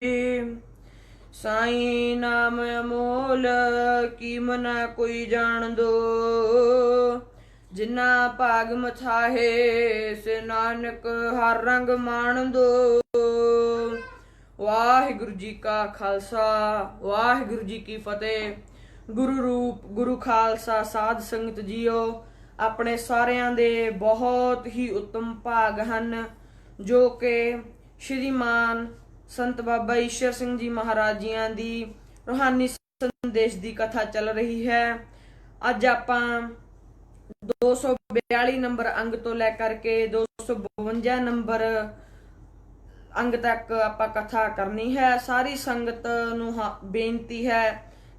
साईं नाम अमोल कीम ना कोई जान दो। जिन्ना भाग मथाहे से नानक हर रंग मान दो। वाहिगुरु जी का खालसा वाहिगुरु जी की फतेह। गुरु रूप गुरु खालसा साध संगत जीओ, ਆਪਣੇ ਸਾਰਿਆਂ ਦੇ ਬਹੁਤ ਹੀ ਉੱਤਮ ਭਾਗ ਹਨ ਜੋ ਕਿ ਸ਼੍ਰੀਮਾਨ ਸੰਤ ਬਾਬਾ ਈਸ਼ਰ ਸਿੰਘ ਜੀ ਮਹਾਰਾਜ ਜੀਆਂ ਦੀ ਰੂਹਾਨੀ ਸੰਦੇਸ਼ ਦੀ ਕਥਾ ਚੱਲ ਰਹੀ ਹੈ। ਅੱਜ ਆਪਾਂ 242 ਨੰਬਰ ਅੰਗ ਤੋਂ ਲੈ ਕਰਕੇ 252 ਨੰਬਰ ਅੰਗ ਤੱਕ ਆਪਾਂ ਕਥਾ ਕਰਨੀ ਹੈ। ਸਾਰੀ ਸੰਗਤ ਨੂੰ ਬੇਨਤੀ ਹੈ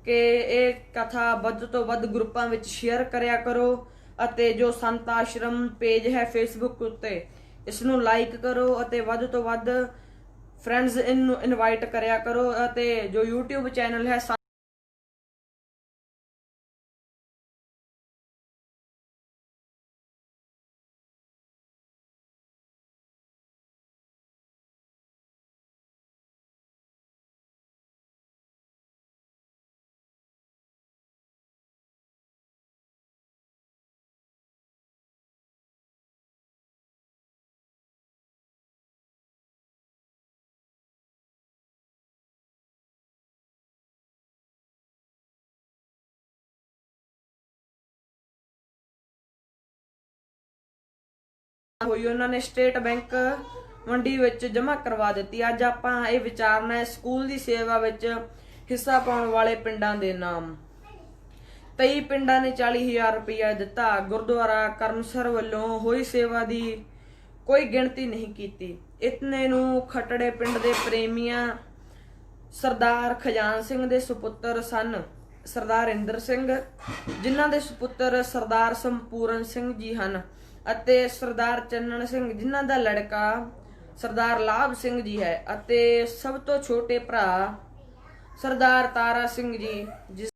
ਕਿ ਇਹ ਕਥਾ ਵੱਧ ਤੋਂ ਵੱਧ ਗਰੁੱਪਾਂ ਵਿੱਚ ਸ਼ੇਅਰ ਕਰਿਆ ਕਰੋ ਅਤੇ ਜੋ ਸੰਤ ਆਸ਼ਰਮ ਪੇਜ ਹੈ ਫੇਸਬੁੱਕ ਉੱਤੇ ਇਸ ਨੂੰ ਲਾਈਕ ਕਰੋ ਅਤੇ ਵੱਧ ਤੋਂ ਵੱਧ ਫਰੈਂਡਸ ਨੂੰ ਇਨਵਾਈਟ ਕਰਿਆ ਕਰੋ ਅਤੇ ਜੋ YouTube ਚੈਨਲ ਹੈ ਹੋਈ ਉਹਨਾਂ ਨੇ ਸਟੇਟ ਬੈਂਕ ਮੰਡੀ ਵਿੱਚ ਜਮ੍ਹਾਂ ਕਰਵਾ ਦਿੱਤੀ। ਅੱਜ ਆਪਾਂ ਇਹ ਵਿਚਾਰਨਾ ਹੈ ਸਕੂਲ ਦੀ ਸੇਵਾ ਵਿੱਚ ਹਿੱਸਾ ਪਾਉਣ ਵਾਲੇ ਪਿੰਡਾਂ ਦੇ ਨਾਮ। 23 ਪਿੰਡਾਂ ਨੇ 40,000 ਰੁਪਇਆ ਦਿੱਤਾ। ਗੁਰਦੁਆਰਾ ਕਰਮਸਰ ਵੱਲੋਂ ਹੋਈ ਸੇਵਾ ਦੀ ਕੋਈ ਗਿਣਤੀ ਨਹੀਂ ਕੀਤੀ। ਇਤਨੇ ਨੂੰ ਖੱਟੜੇ ਪਿੰਡ ਦੇ ਪ੍ਰੇਮੀਆਂ ਸਰਦਾਰ ਖਜਾਨ ਸਿੰਘ ਦੇ ਸੁਪੁੱਤਰ ਸਨ ਸਰਦਾਰ ਇੰਦਰ ਸਿੰਘ, ਜਿਨ੍ਹਾਂ ਦੇ ਸੁਪੁੱਤਰ ਸਰਦਾਰ ਸੰਪੂਰਨ ਸਿੰਘ ਜੀ ਹਨ, ਅਤੇ ਸਰਦਾਰ ਚੰਨਣ ਸਿੰਘ ਜਿਨ੍ਹਾਂ ਦਾ ਲੜਕਾ ਸਰਦਾਰ ਲਾਭ ਸਿੰਘ ਜੀ ਹੈ, ਅਤੇ ਸਭ ਤੋਂ ਛੋਟੇ ਭਰਾ ਸਰਦਾਰ ਤਾਰਾ ਸਿੰਘ ਜੀ ਜਿਸ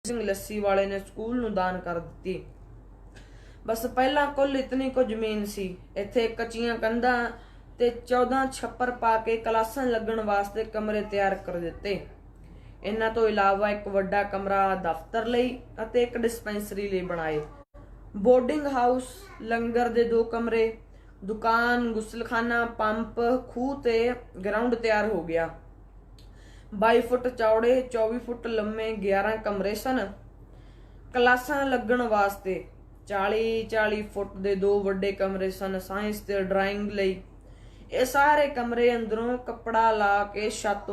ਸਿੰਘ ਲੱਸੀ ਵਾਲੇ ਨੇ ਸਕੂਲ ਨੂੰ ਦਾਨ ਕਰ ਦਿੱਤੀ। ਬਸ ਪਹਿਲਾਂ ਕੁੱਲ ਇਤਨੀ ਕੁ ਜ਼ਮੀਨ ਸੀ। ਇੱਥੇ ਕੱਚੀਆਂ ਕੰਧਾਂ ਤੇ 14 ਛੱਪਰ ਪਾ ਕੇ ਕਲਾਸਾਂ ਲੱਗਣ ਵਾਸਤੇ ਕਮਰੇ ਤਿਆਰ ਕਰ ਦਿੱਤੇ। ਇਹਨਾਂ ਤੋਂ ਇਲਾਵਾ ਇੱਕ ਵੱਡਾ ਕਮਰਾ ਦਫ਼ਤਰ ਲਈ ਅਤੇ ਇੱਕ ਡਿਸਪੈਂਸਰੀ ਲਈ ਬਣਾਏ। ਬੋਰਡਿੰਗ ਹਾਊਸ, ਲੰਗਰ ਦੇ 2 ਕਮਰੇ, ਦੁਕਾਨ, ਗੁਸਲਖਾਨਾ, ਪੰਪ, ਖੂਹ ਤੇ ਗਰਾਊਂਡ ਤਿਆਰ ਹੋ ਗਿਆ। 22 ਫੁੱਟ ਚੌੜੇ 24 ਫੁੱਟ ਲੰਮੇ 11 ਕਮਰੇ ਸਨ। ਕਲਾਸਾਂ ਲੱਗਣ ਵਾਸਤੇ 40-40 ਫੁੱਟ ਦੇ 2 ਵੱਡੇ ਕਮਰੇ ਸਨ। ਸਾਇੰਸ ਤੇ ਡਰਾਇੰਗ ਲਈ ਇਹ ਸਾਰੇ ਕਮਰੇ ਅੰਦਰੋਂ ਕੱਪੜਾ ਲਾ ਕੇ ਛੱਤ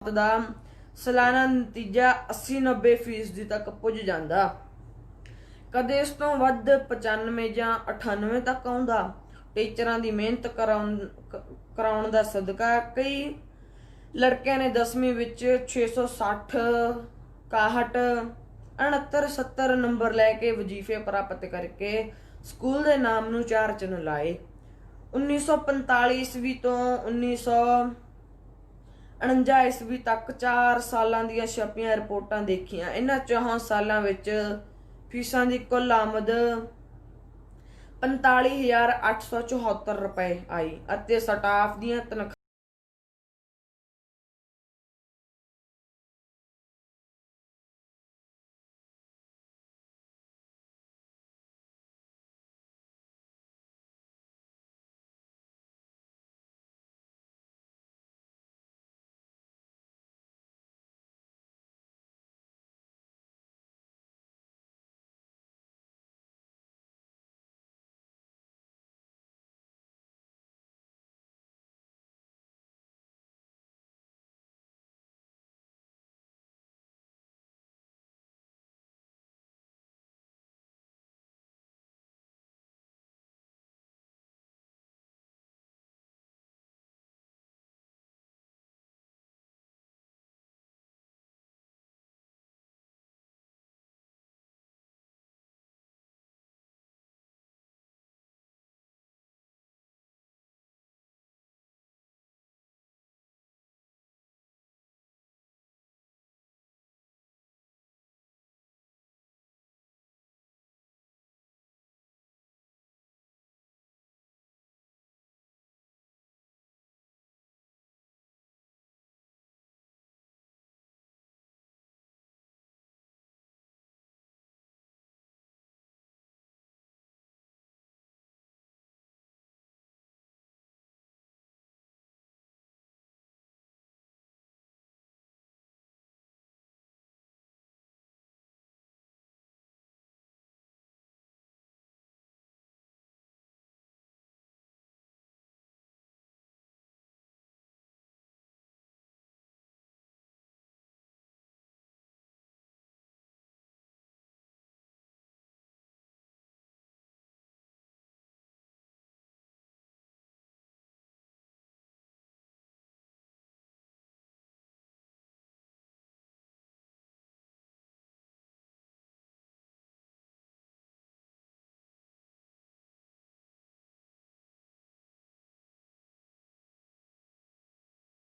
ਦਾ ਸਾਲਾਨਾ ਨਤੀਜਾ 80-90% ਤੱਕ ਪੁੱਜ ਜਾਂਦਾ। ਕਦੇ ਇਸ ਤੋਂ ਵੱਧ 95 ਜਾਂ 98 ਤੱਕ ਆਉਂਦਾ। ਟੀਚਰਾਂ ਦੀ ਮਿਹਨਤ ਕਰਾਉਣ ਦਾ ਸਦਕਾ ਕਈ ਲੜਕਿਆਂ ਨੇ 10ਵੀਂ ਵਿੱਚ 660, 61, 69, 70 ਨੰਬਰ ਲੈ ਕੇ ਵਜ਼ੀਫੇ ਪ੍ਰਾਪਤ ਕਰਕੇ ਸਕੂਲ ਦੇ ਨਾਮ ਨੂੰ 4 ਚਿੰਨ੍ਹ ਲਾਏ। 1945 ਈਸਵੀ ਤੋਂ 1949 ਈਸਵੀ ਤੱਕ 4 ਸਾਲਾਂ ਦੀਆਂ ਛਪੀਆਂ ਰਿਪੋਰਟਾਂ ਦੇਖੀਆਂ। ਇਹਨਾਂ 4 ਸਾਲਾਂ ਵਿੱਚ ਫੀਸਾਂ ਦੀ ਕੁੱਲ ਆਮਦ 45,874 ਰੁਪਏ ਆਈ ਅਤੇ ਸਟਾਫ ਦੀਆਂ ਤਨਖਾਹਾਂ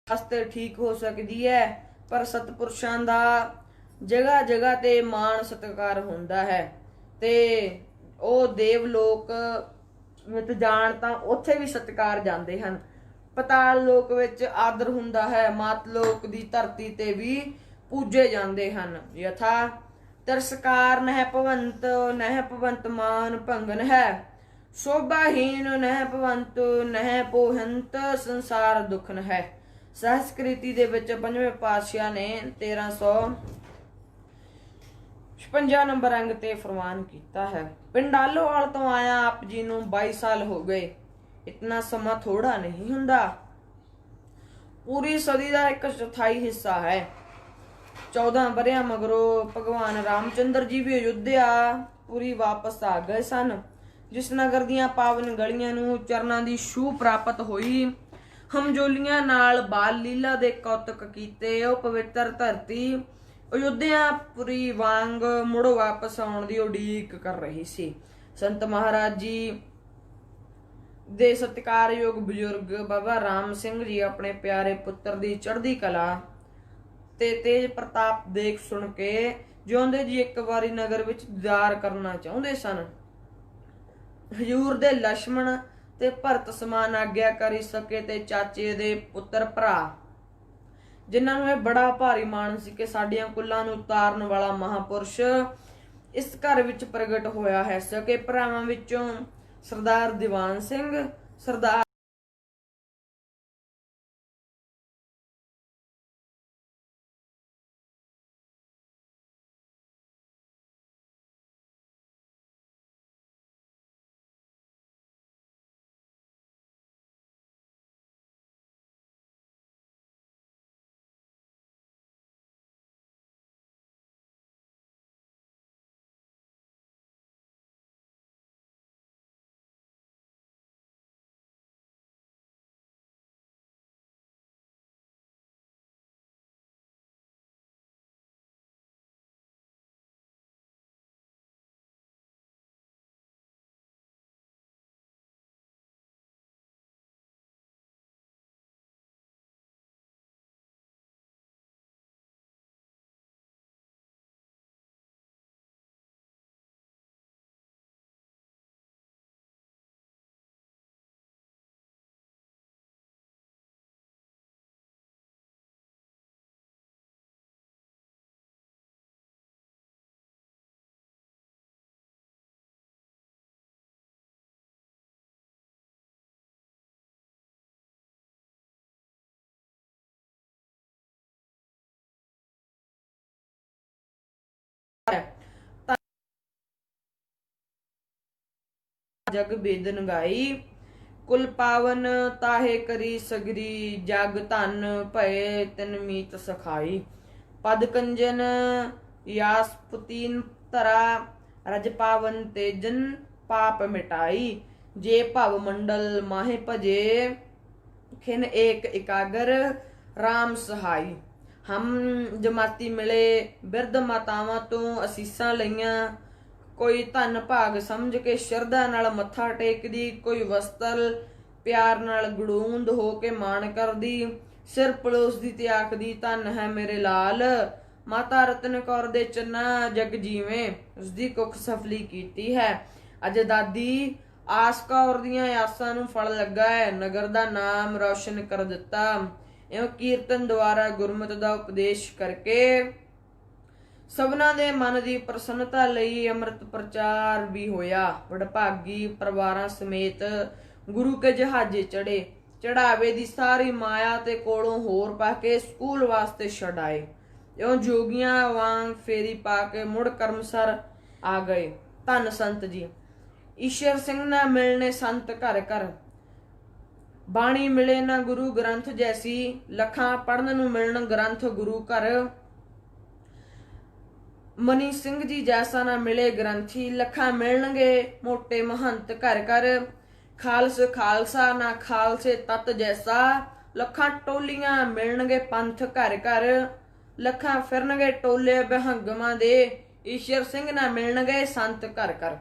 ਵਾਸਤੇ ਠੀਕ ਹੋ ਸਕਦੀ ਹੈ, ਪਰ ਸਤਪੁਰਸ਼ਾਂ ਦਾ ਜਗ੍ਹਾ ਜਗ੍ਹਾ ਤੇ ਮਾਣ ਸਤਿਕਾਰ ਹੁੰਦਾ ਹੈ ਤੇ ਉਹ ਦੇਵ ਲੋਕ ਵਿੱਚ ਜਾਣ ਤਾਂ ਉੱਥੇ ਵੀ ਸਤਿਕਾਰ ਜਾਂਦੇ ਹਨ। ਪਤਾਲ ਲੋਕ ਵਿੱਚ ਆਦਰ ਹੁੰਦਾ ਹੈ, ਮਾਤ ਲੋਕ ਦੀ ਧਰਤੀ ਤੇ ਵੀ ਪੂਜੇ ਜਾਂਦੇ ਹਨ। ਯਥਾ ਤਿਰਸਕਾਰ ਨਹਿ ਭਵੰਤ ਮਾਨ ਭੰਗਨ ਹੈ, ਸ਼ੋਭਾਹੀਨ ਨਹਿ ਭਵੰਤ ਨਹਿ ਪੋਹੰਤ ਸੰਸਾਰ ਦੁਖਨ ਹੈ। ਸੰਸਕ੍ਰਿਤੀ ਦੇ ਵਿੱਚ ਪੰਜਵੇਂ ਪਾਤਸ਼ਾਹ ਨੇ 1356 ਨੰਬਰ ਅੰਗ ਤੇ ਫਰਮਾਨ ਕੀਤਾ ਹੈ। ਪਿੰਡਾਲੋਵਾਲ ਤੋਂ ਆਇਆ ਆਪ ਜੀ ਨੂੰ 22 ਸਾਲ ਹੋ ਗਏ। ਇਤਨਾ ਸਮਾਂ ਥੋੜਾ ਨਹੀਂ ਹੁੰਦਾ, ਪੂਰੀ ਸਦੀ ਦਾ 1/4 ਹਿੱਸਾ ਹੈ। 14 ਵਰਿਆਂ ਮਗਰੋਂ ਭਗਵਾਨ ਰਾਮਚੰਦਰ ਜੀ ਵੀ ਅਯੁੱਧਿਆ ਪੂਰੀ ਵਾਪਸ ਆ ਗਏ ਸਨ। ਜਿਸ ਨਗਰ ਦੀਆਂ ਪਾਵਨ ਗਲੀਆਂ ਨੂੰ ਚਰਨਾਂ ਦੀ ਛੂਹ ਪ੍ਰਾਪਤ ਹੋਈ, ਹਮਜੋਲੀਆਂ ਨਾਲ ਬਾਲ ਲੀਲਾ ਦੇ ਕੌਤਕ ਕੀਤੇ, ਉਹ ਪਵਿੱਤਰ ਧਰਤੀ ਅਯੁੱਧਿਆਪੁਰੀ ਵਾਂਗ ਮੁੜ ਵਾਪਸ ਆਉਣ ਦੀ ਉਡੀਕ ਕਰ ਰਹੀ ਸੀ। ਸੰਤ ਮਹਾਰਾਜ ਜੀ ਦੇ ਸਤਿਕਾਰਯੋਗ ਬਜ਼ੁਰਗ ਬਾਬਾ ਰਾਮ ਸਿੰਘ ਜੀ ਆਪਣੇ ਪਿਆਰੇ ਪੁੱਤਰ ਦੀ ਚੜ੍ਹਦੀ ਕਲਾ ਤੇ ਤੇਜ ਪ੍ਰਤਾਪ ਦੇਖ ਸੁਣ ਕੇ ਜਿਉਂਦੇ ਜੀ ਇੱਕ ਵਾਰੀ ਨਗਰ ਵਿੱਚ ਦੀਦਾਰ ਕਰਨਾ ਚਾਹੁੰਦੇ ਸਨ। ਹਜ਼ੂਰ ਦੇ ਲక్ష్మణ ਤੇ ਭਰਤ ਸਮਾਨ ਆਗਿਆਕਾਰੀ ਸਕੇ ਤੇ ਚਾਚੇ ਦੇ ਪੁੱਤਰ ਭਰਾ, ਜਿਨ੍ਹਾਂ ਨੂੰ ਇਹ ਬੜਾ ਭਾਰੀ ਮਾਣ ਸੀ ਕਿ ਸਾਡੀਆਂ ਕੁੱਲਾਂ ਨੂੰ ਉਤਾਰਨ ਵਾਲਾ ਮਹਾਪੁਰਸ਼ ਇਸ ਘਰ ਵਿੱਚ ਪ੍ਰਗਟ ਹੋਇਆ ਹੈ। ਸਕੇ ਭਰਾਵਾਂ ਵਿੱਚੋਂ ਸਰਦਾਰ ਦੀਵਾਨ ਸਿੰਘ, ਸਰਦਾਰ जग बेदन गाई, कुल पावन ताहे करी सगरी, जग धन भय तिन मीत सखाई। पद कंजन यासपुतीन तरा, रज पावन तेजन पाप मिटाई। जे भव मंडल माहे भजे, खिन एक एकागर राम सहाई। हम जमाती मिले बिरध मातावां तो असीसां लईਆਂ, ਕੋਈ ਧਨ ਭਾਗ ਸਮਝ ਕੇ ਸ਼ਰਧਾ ਨਾਲ ਮੱਥਾ ਟੇਕਦੀ, ਕੋਈ ਵਸਤਰ ਪਿਆਰ ਨਾਲ ਗੜੂੰਦ ਹੋ ਕੇ ਮਾਣ ਕਰਦੀ, ਸਿਰ ਪਲੋਸਦੀ ਤੇ ਆਖਦੀ ਧਨ ਹੈ ਮੇਰੇ ਲਾਲ। ਮਾਤਾ ਰਤਨ ਕੌਰ ਦੇ ਚੰਨਾ ਜਗ ਜੀਵੇਂ ਉਸਦੀ ਕੁੱਖ ਸਫਲੀ ਕੀਤੀ ਹੈ। ਅੱਜ ਦਾਦੀ ਆਸ ਕੌਰ ਦੀਆਂ ਆਸਾਂ ਨੂੰ ਫਲ ਲੱਗਾ ਹੈ, ਨਗਰ ਦਾ ਨਾਮ ਰੌਸ਼ਨ ਕਰ ਦਿੱਤਾ। ਇਉਂ ਕੀਰਤਨ ਦੁਆਰਾ ਗੁਰਮਤਿ ਦਾ ਉਪਦੇਸ਼ ਕਰਕੇ ਸਭਨਾਂ ਦੇ ਮਨ ਦੀ ਪ੍ਰਸੰਨਤਾ ਲਈ ਅੰਮ੍ਰਿਤ ਪ੍ਰਚਾਰ ਵੀ ਹੋਇਆ। ਵਡਭਾਗੀ ਪਰਿਵਾਰਾਂ ਸਮੇਤ ਗੁਰੂ ਕੇ ਜਹਾਜ਼ੇ ਚੜੇ, ਚੜਾਵੇ ਦੀ ਸਾਰੀ ਮਾਇਆ ਤੇ ਕੋਲੋਂ ਹੋਰ ਪਾ ਕੇ ਸਕੂਲ ਵਾਸਤੇ ਛੱਡ ਆਏ। ਇਉਂ ਜੋਗੀਆਂ ਵਾਂਗ ਫੇਰੀ ਪਾ ਕੇ ਮੁੜ ਕਰਮਸਰ ਆ ਗਏ। ਧੰਨ ਸੰਤ ਜੀ ਈਸ਼ਰ ਸਿੰਘ ਨਾ ਮਿਲਣੇ ਸੰਤ ਘਰ ਘਰ, ਬਾਣੀ ਮਿਲੇ ਨਾ ਗੁਰੂ ਗ੍ਰੰਥ ਜੈਸੀ, ਲੱਖਾਂ ਪੜਨ ਨੂੰ ਮਿਲਣ ਗ੍ਰੰਥ ਗੁਰੂ ਘਰ। ਮਨੀ ਸਿੰਘ ਜੀ ਜੈਸਾ ਨਾ ਮਿਲੇ ਗ੍ਰੰਥੀ, ਲੱਖਾਂ ਮਿਲਣਗੇ ਮੋਟੇ ਮਹੰਤ ਘਰ ਘਰ। ਖਾਲਸ ਖਾਲਸਾ ਨਾ ਖਾਲਸੇ ਤਤ ਜੈਸਾ, ਲੱਖਾਂ ਟੋਲੀਆਂ ਮਿਲਣਗੇ ਪੰਥ ਘਰ ਘਰ। ਲੱਖਾਂ ਫਿਰਨਗੇ ਟੋਲੇ ਬਹੰਗਮਾਂ ਦੇ, ਈਸ਼ਰ ਸਿੰਘ ਨਾ ਮਿਲਣਗੇ ਸੰਤ ਘਰ ਘਰ।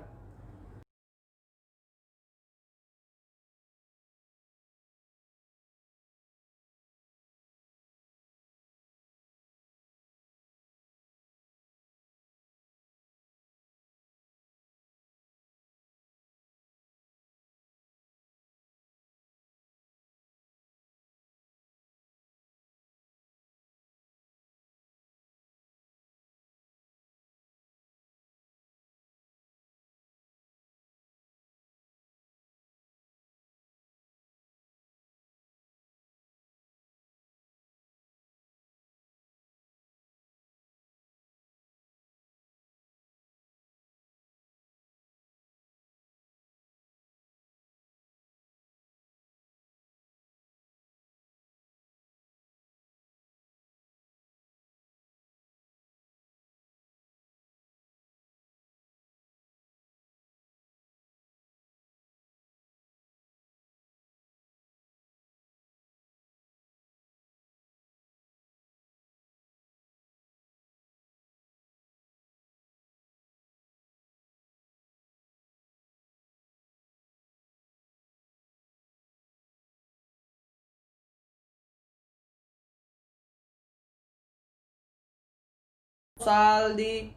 ਸਾਲ ਦੀ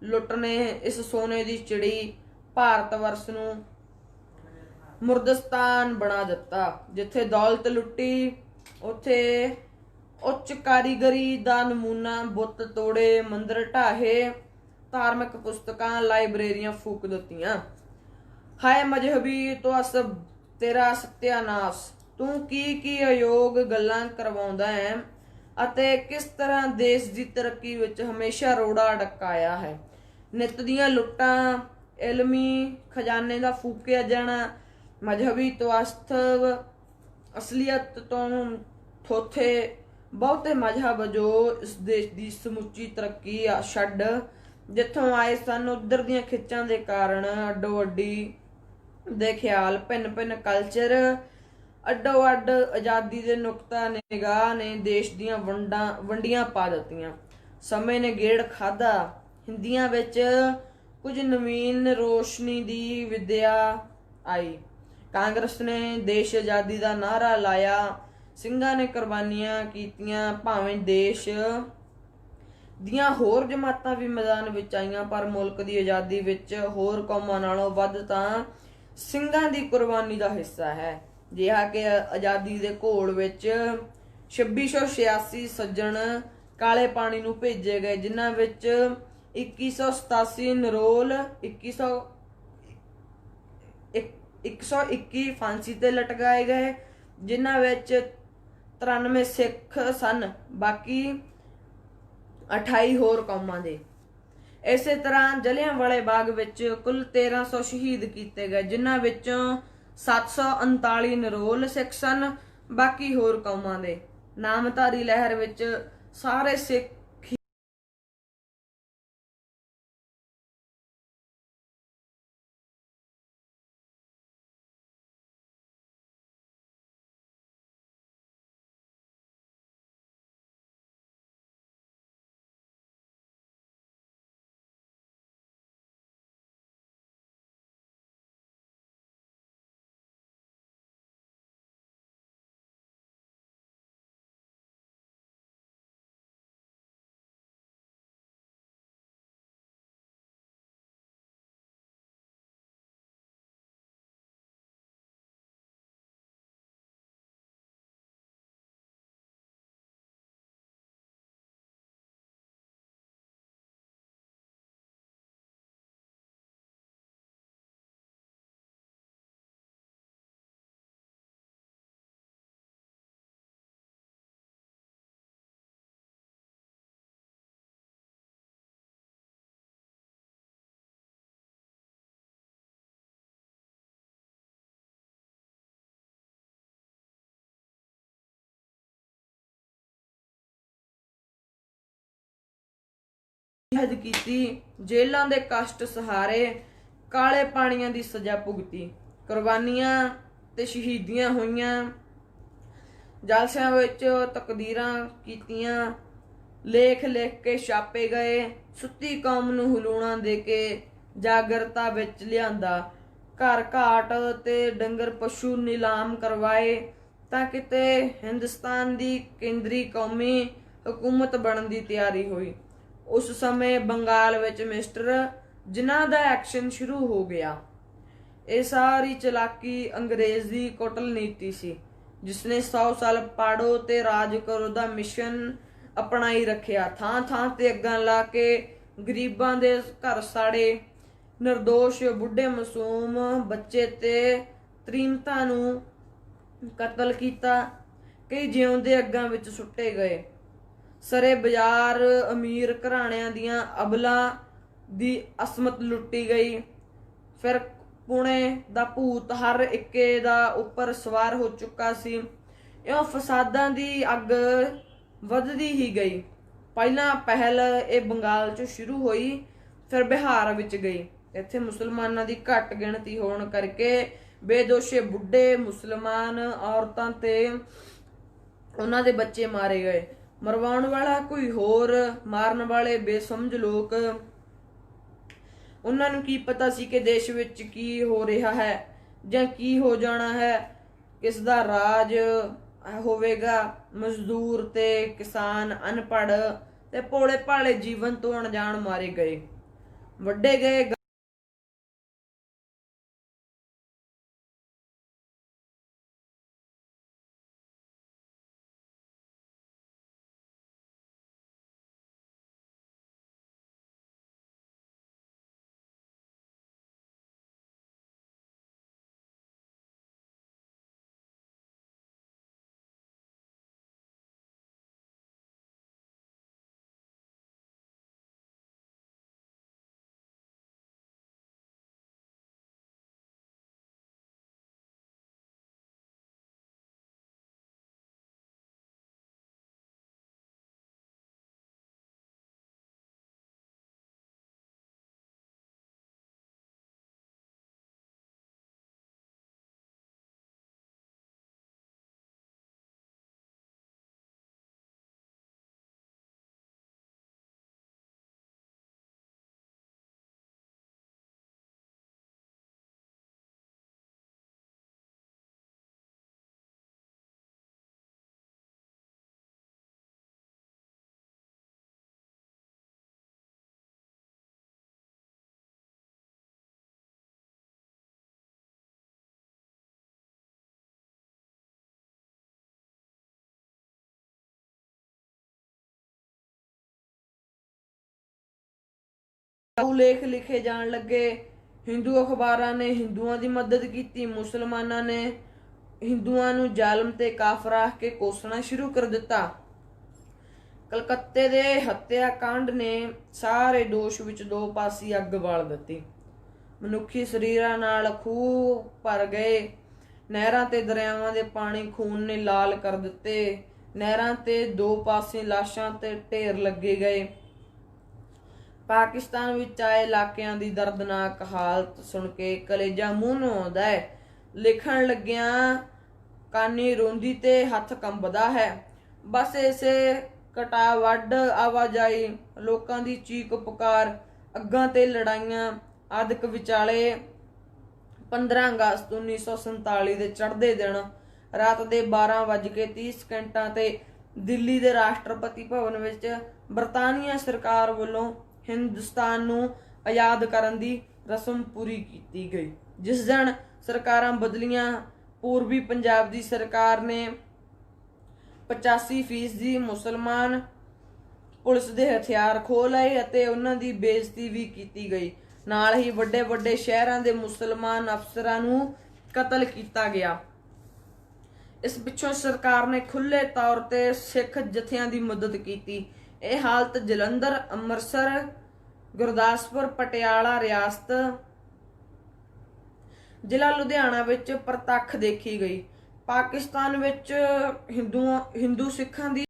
ਲੁੱਟ ਨੇ ਇਸ ਸੋਨੇ ਦੀ ਚਿੜੀ ਭਾਰਤ ਵਰਸ ਨੂੰ ਮੁਰਦਸਤਾਨ ਬਣਾ ਦਿੱਤਾ। ਜਿੱਥੇ ਦੌਲਤ ਲੁੱਟੀ ਉੱਥੇ ਉੱਚ ਕਾਰੀਗਰੀ ਦਾ ਨਮੂਨਾ, ਬੁੱਤ ਤੋੜੇ, ਮੰਦਰ ਢਾਹੇ, ਧਾਰਮਿਕ ਪੁਸਤਕਾਂ, ਲਾਇਬ੍ਰੇਰੀਆਂ ਫੂਕ ਦਿੱਤੀਆਂ। ਹਾਏ ਮਜ਼ਹਬੀ ਤੁਅਸਬ, ਤੇਰਾ ਸਤਿਆਨਾਸ਼, ਤੂੰ ਕੀ ਅਯੋਗ ਗੱਲਾਂ ਕਰਵਾਉਂਦਾ ਹੈ ਅਤੇ ਕਿਸ ਤਰ੍ਹਾਂ ਦੇਸ਼ ਦੀ ਤਰੱਕੀ ਵਿੱਚ ਹਮੇਸ਼ਾ ਰੋੜਾ ਅਟਕਾਇਆ ਹੈ। ਨਿੱਤ ਦੀਆਂ ਲੁੱਟਾਂ, ਇਲਮੀ ਖਜ਼ਾਨੇ ਦਾ ਫੂਕਿਆ ਜਾਣਾ, ਮਜ਼ਹਬੀ ਤਵਾਸਤਵ ਅਸਲੀਅਤ ਤੋਂ ਥੋਥੇ ਬਹੁਤੇ ਮਜ਼ਹਬ ਜੋ ਇਸ ਦੇਸ਼ ਦੀ ਸਮੁੱਚੀ ਤਰੱਕੀ ਛੱਡ ਜਿੱਥੋਂ ਆਏ ਸਨ ਉਧਰ ਦੀਆਂ ਖਿੱਚਾਂ ਦੇ ਕਾਰਨ ਅੱਡੋ ਅੱਡੀ ਦੇ ਖਿਆਲ, ਭਿੰਨ ਕਲਚਰ, ਅੱਡੋ ਅੱਡ ਆਜ਼ਾਦੀ ਦੇ ਨੁਕਤਾ ਨਿਗਾਹ ਨੇ ਦੇਸ਼ ਦੀਆਂ ਵੰਡੀਆਂ ਪਾ ਦਿੱਤੀਆਂ। ਸਮੇਂ ਨੇ ਗੇੜ ਖਾਧਾ। ਹਿੰਦੀਆਂ ਵਿੱਚ ਕੁਝ ਨਵੀਨ ਰੋਸ਼ਨੀ ਦੀ ਵਿਦਿਆ ਆਈ। ਕਾਂਗਰਸ ਨੇ ਦੇਸ਼ ਆਜ਼ਾਦੀ ਦਾ ਨਾਅਰਾ ਲਾਇਆ। ਸਿੰਘਾਂ ਨੇ ਕੁਰਬਾਨੀਆਂ ਕੀਤੀਆਂ। ਭਾਵੇਂ ਦੇਸ਼ ਦੀਆਂ ਹੋਰ ਜਮਾਤਾਂ ਵੀ ਮੈਦਾਨ ਵਿੱਚ ਆਈਆਂ, ਪਰ ਮੁਲਕ ਦੀ ਆਜ਼ਾਦੀ ਵਿੱਚ ਹੋਰ ਕੌਮਾਂ ਨਾਲੋਂ ਵੱਧ ਤਾਂ ਸਿੰਘਾਂ ਦੀ ਕੁਰਬਾਨੀ ਦਾ ਹਿੱਸਾ ਹੈ। ਜਿਹਾ ਕਿ ਆਜ਼ਾਦੀ ਦੇ ਘੋਲ ਵਿੱਚ 2686 ਸੱਜਣ ਕਾਲੇ ਪਾਣੀ ਨੂੰ ਭੇਜੇ ਗਏ, ਜਿਨ੍ਹਾਂ ਵਿੱਚ 2187 ਨਿਰੋਲ, 121 ਫਾਂਸੀ ਤੇ ਲਟਕਾਏ ਗਏ, ਜਿਨ੍ਹਾਂ ਵਿੱਚ 93 ਸਿੱਖ ਸਨ, ਬਾਕੀ 28 ਹੋਰ ਕੌਮਾਂ ਦੇ। ਇਸੇ ਤਰ੍ਹਾਂ ਜਲਿਆਂਵਾਲੇ ਬਾਗ ਵਿੱਚ ਕੁੱਲ 1300 ਸ਼ਹੀਦ ਕੀਤੇ ਗਏ, ਜਿਨ੍ਹਾਂ ਵਿੱਚੋਂ 739 ਨਿਰੋਲ ਸਿੱਖ ਸਨ, ਬਾਕੀ ਹੋਰ ਕੌਮਾਂ ਦੇ। ਨਾਮਧਾਰੀ ਲਹਿਰ ਵਿੱਚ ਸਾਰੇ ਸਿੱਖ ਹੱਦ ਕੀਤੀ, ਜੇਲਾਂ ਦੇ ਕਸ਼ਟ ਸਹਾਰੇ, ਕਾਲੇ ਪਾਣੀਆਂ ਦੀ ਸਜ਼ਾ ਭੁਗਤੀ, ਕੁਰਬਾਨੀਆਂ ਤੇ ਸ਼ਹੀਦੀਆਂ ਹੋਈਆਂ, ਜਲਸਿਆਂ ਵਿੱਚ ਤਕਦੀਰਾਂ ਕੀਤੀਆਂ, ਲੇਖ ਲਿਖ ਕੇ ਛਾਪੇ ਗਏ, ਸੁੱਤੀ ਕੌਮ ਨੂੰ ਹਲੂਣਾ ਦੇ ਕੇ ਜਾਗਰਤਾ ਵਿੱਚ ਲਿਆਂਦਾ, ਘਰ ਘਾਟ ਤੇ ਡੰਗਰ ਪਸ਼ੂ ਨਿਲਾਮ ਕਰਵਾਏ ਤਾਂ ਕਿਤੇ ਹਿੰਦੁਸਤਾਨ ਦੀ ਕੇਂਦਰੀ ਕੌਮੀ ਹਕੂਮਤ ਬਣਨ ਦੀ ਤਿਆਰੀ ਹੋਈ। ਉਸ ਸਮੇਂ ਬੰਗਾਲ ਵਿੱਚ ਮਿਸਟਰ ਜਿਨ੍ਹਾਂ ਦਾ ਐਕਸ਼ਨ ਸ਼ੁਰੂ ਹੋ ਗਿਆ। ਇਹ ਸਾਰੀ ਚਲਾਕੀ ਅੰਗਰੇਜ਼ ਦੀ ਕੁਟਲਨੀਤੀ ਸੀ, ਜਿਸਨੇ 100 ਸਾਲ ਪਾੜੋ ਤੇ ਰਾਜ ਕਰੋ ਦਾ ਮਿਸ਼ਨ ਅਪਣਾਈ ਰੱਖਿਆ। ਥਾਂ ਥਾਂ ਤੇ ਅੱਗਾਂ ਲਾ ਕੇ ਗਰੀਬਾਂ ਦੇ ਘਰ ਸਾੜੇ, ਨਿਰਦੋਸ਼ ਬੁੱਢੇ ਮਾਸੂਮ ਬੱਚੇ ਤੇ ਤ੍ਰੀਮਤਾਂ ਨੂੰ ਕਤਲ ਕੀਤਾ, ਕਈ ਜਿਉਂਦੇ ਅੱਗਾਂ ਵਿੱਚ ਸੁੱਟੇ ਗਏ। ਸਰੇ ਬਾਜ਼ਾਰ ਅਮੀਰ ਘਰਾਣਿਆਂ ਦੀਆਂ ਅਬਲਾਂ ਦੀ ਅਸਮਤ ਲੁੱਟੀ ਗਈ। ਫਿਰ ਪੁਣੇ ਦਾ ਭੂਤ ਹਰ ਇੱਕੇ ਦਾ ਉੱਪਰ ਸਵਾਰ ਹੋ ਚੁੱਕਾ ਸੀ। ਇਉਂ ਫਸਾਦਾਂ ਦੀ ਅੱਗ ਵੱਧਦੀ ਹੀ ਗਈ। ਪਹਿਲਾਂ ਪਹਿਲ ਇਹ ਬੰਗਾਲ 'ਚ ਸ਼ੁਰੂ ਹੋਈ, ਫਿਰ ਬਿਹਾਰ ਵਿੱਚ ਗਈ। ਇੱਥੇ ਮੁਸਲਮਾਨਾਂ ਦੀ ਘੱਟ ਗਿਣਤੀ ਹੋਣ ਕਰਕੇ ਬੇਦੋਸ਼ੇ ਬੁੱਢੇ, ਮੁਸਲਮਾਨ ਔਰਤਾਂ ਤੇ ਉਹਨਾਂ ਦੇ ਬੱਚੇ ਮਾਰੇ ਗਏ। ਮਰਵਾਉਣ ਵਾਲਾ ਕੋਈ ਹੋਰ, ਮਾਰਨ ਵਾਲੇ ਬੇਸਮਝ ਲੋਕ। ਉਹਨਾਂ ਨੂੰ ਕੀ ਪਤਾ ਸੀ ਕਿ ਦੇਸ਼ ਵਿੱਚ ਕੀ ਹੋ ਰਿਹਾ ਹੈ ਜਾਂ ਕੀ ਹੋ ਜਾਣਾ ਹੈ, ਕਿਸ ਦਾ ਰਾਜ ਹੋਵੇਗਾ। ਮਜ਼ਦੂਰ ਤੇ ਕਿਸਾਨ, ਅਨਪੜ੍ਹ ਤੇ ਭੋਲੇ ਭਾਲੇ ਜੀਵਨ ਤੋਂ ਅਣਜਾਣ ਮਾਰੇ ਗਏ, ਵੱਡੇ ਗਏ। ਲੇਖ ਲਿਖੇ ਜਾਣ ਲੱਗੇ। ਹਿੰਦੂ ਅਖਬਾਰਾਂ ਨੇ ਹਿੰਦੂਆਂ ਦੀ ਮਦਦ ਕੀਤੀ, ਮੁਸਲਮਾਨਾਂ ਨੇ ਹਿੰਦੂਆਂ ਨੂੰ ਜ਼ਾਲਮ ਤੇ ਕਾਫਰ ਆਖ ਕੇ ਕੋਸਣਾ ਸ਼ੁਰੂ ਕਰ ਦਿੱਤਾ। ਕਲਕੱਤੇ ਦੇ ਹੱਤਿਆ ਕਾਂਡ ਨੇ ਸਾਰੇ ਦੋਸ਼ ਵਿੱਚ ਦੋ ਪਾਸੀ ਅੱਗ ਬਾਲ ਦਿੱਤੀ। ਮਨੁੱਖੀ ਸਰੀਰਾਂ ਨਾਲ ਖੂਹ ਭਰ ਗਏ, ਨਹਿਰਾਂ ਤੇ ਦਰਿਆਵਾਂ ਦੇ ਪਾਣੀ ਖੂਨ ਨੇ ਲਾਲ ਕਰ ਦਿੱਤੇ। ਨਹਿਰਾਂ ਤੇ ਦੋ ਪਾਸੇ ਲਾਸ਼ਾਂ ਤੇ ਢੇਰ ਲੱਗੇ ਗਏ। ਪਾਕਿਸਤਾਨ ਵਿੱਚ ਆਏ ਇਲਾਕਿਆਂ ਦੀ ਦਰਦਨਾਕ ਹਾਲਤ ਸੁਣ ਕੇ ਕਲੇਜਾ ਮੂੰਹ ਨੂੰ ਆਉਂਦਾ ਹੈ। ਲਿਖਣ ਲੱਗਿਆਂ ਕਾਨੀ ਰੋਂਦੀ ਤੇ ਹੱਥ ਕੰਬਦਾ ਹੈ। ਬਸ ਇਸੇ ਕਟਾ ਵੱਢ ਆਵਾਜਾਈ, ਲੋਕਾਂ ਦੀ ਚੀਕ ਪੁਕਾਰ, ਅੱਗਾਂ ਤੇ ਲੜਾਈਆਂ ਆਦਿਕ ਵਿਚਾਲੇ 15 ਅਗਸਤ 1947 ਦੇ ਚੜ੍ਹਦੇ ਦਿਨ ਰਾਤ ਦੇ 12:30 ਤੇ ਦਿੱਲੀ ਦੇ ਰਾਸ਼ਟਰਪਤੀ ਭਵਨ ਵਿੱਚ ਬਰਤਾਨੀਆ ਸਰਕਾਰ ਵੱਲੋਂ ਹਿੰਦੁਸਤਾਨ ਨੂੰ ਆਜ਼ਾਦ ਕਰਨ ਦੀ ਰਸਮ ਪੂਰੀ ਕੀਤੀ ਗਈ। ਜਿਸ ਦਿਨ ਸਰਕਾਰਾਂ ਬਦਲੀਆਂ, ਪੂਰਬੀ ਪੰਜਾਬ ਦੀ ਸਰਕਾਰ ਨੇ 85% ਮੁਸਲਮਾਨ ਪੁਲਿਸ ਦੇ ਹਥਿਆਰ ਖੋਹ ਲਏ ਅਤੇ ਉਹਨਾਂ ਦੀ ਬੇਇੱਜ਼ਤੀ ਵੀ ਕੀਤੀ ਗਈ। ਨਾਲ ਹੀ ਵੱਡੇ ਵੱਡੇ ਸ਼ਹਿਰਾਂ ਦੇ ਮੁਸਲਮਾਨ ਅਫਸਰਾਂ ਨੂੰ ਕਤਲ ਕੀਤਾ ਗਿਆ। ਇਸ ਪਿੱਛੋਂ ਸਰਕਾਰ ਨੇ ਖੁੱਲ੍ਹੇ ਤੌਰ ਤੇ ਸਿੱਖ ਜਥਿਆਂ ਦੀ ਮਦਦ ਕੀਤੀ। ਇਹ ਹਾਲਤ ਜਲੰਧਰ, ਅੰਮ੍ਰਿਤਸਰ, ਗੁਰਦਾਸਪੁਰ, ਪਟਿਆਲਾ ਰਿਆਸਤ, ਜ਼ਿਲ੍ਹਾ ਲੁਧਿਆਣਾ ਵਿੱਚ ਪ੍ਰਤੱਖ ਦੇਖੀ ਗਈ। ਪਾਕਿਸਤਾਨ ਵਿੱਚ ਹਿੰਦੂ ਸਿੱਖਾਂ ਦੀ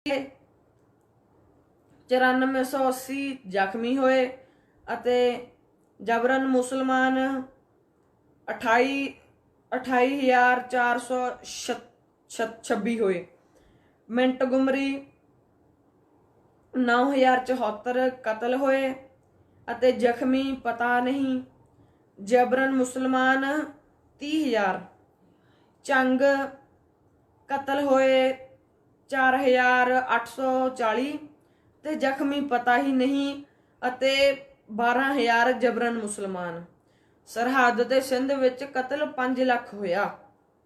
ਇਹ 9480 ਜ਼ਖਮੀ ਹੋਏ ਅਤੇ ਜਬਰਨ ਮੁਸਲਮਾਨ 28,426 ਹੋਏ। ਮਿੰਟਗੁਮਰੀ 9074 ਕਤਲ ਹੋਏ ਅਤੇ ਜ਼ਖਮੀ ਪਤਾ ਨਹੀਂ। ਜਬਰਨ ਮੁਸਲਮਾਨ 30,000। ਚੰਗ ਕਤਲ ਹੋਏ 4840 ਤੇ ਜ਼ਖਮੀ ਪਤਾ ਹੀ ਨਹੀਂ ਅਤੇ 12,000 ਜਬਰਨ ਮੁਸਲਮਾਨ। ਸਰਹੱਦ ਤੇ ਸਿੰਧ ਵਿੱਚ ਕਤਲ 5 ਲੱਖ ਹੋਇਆ।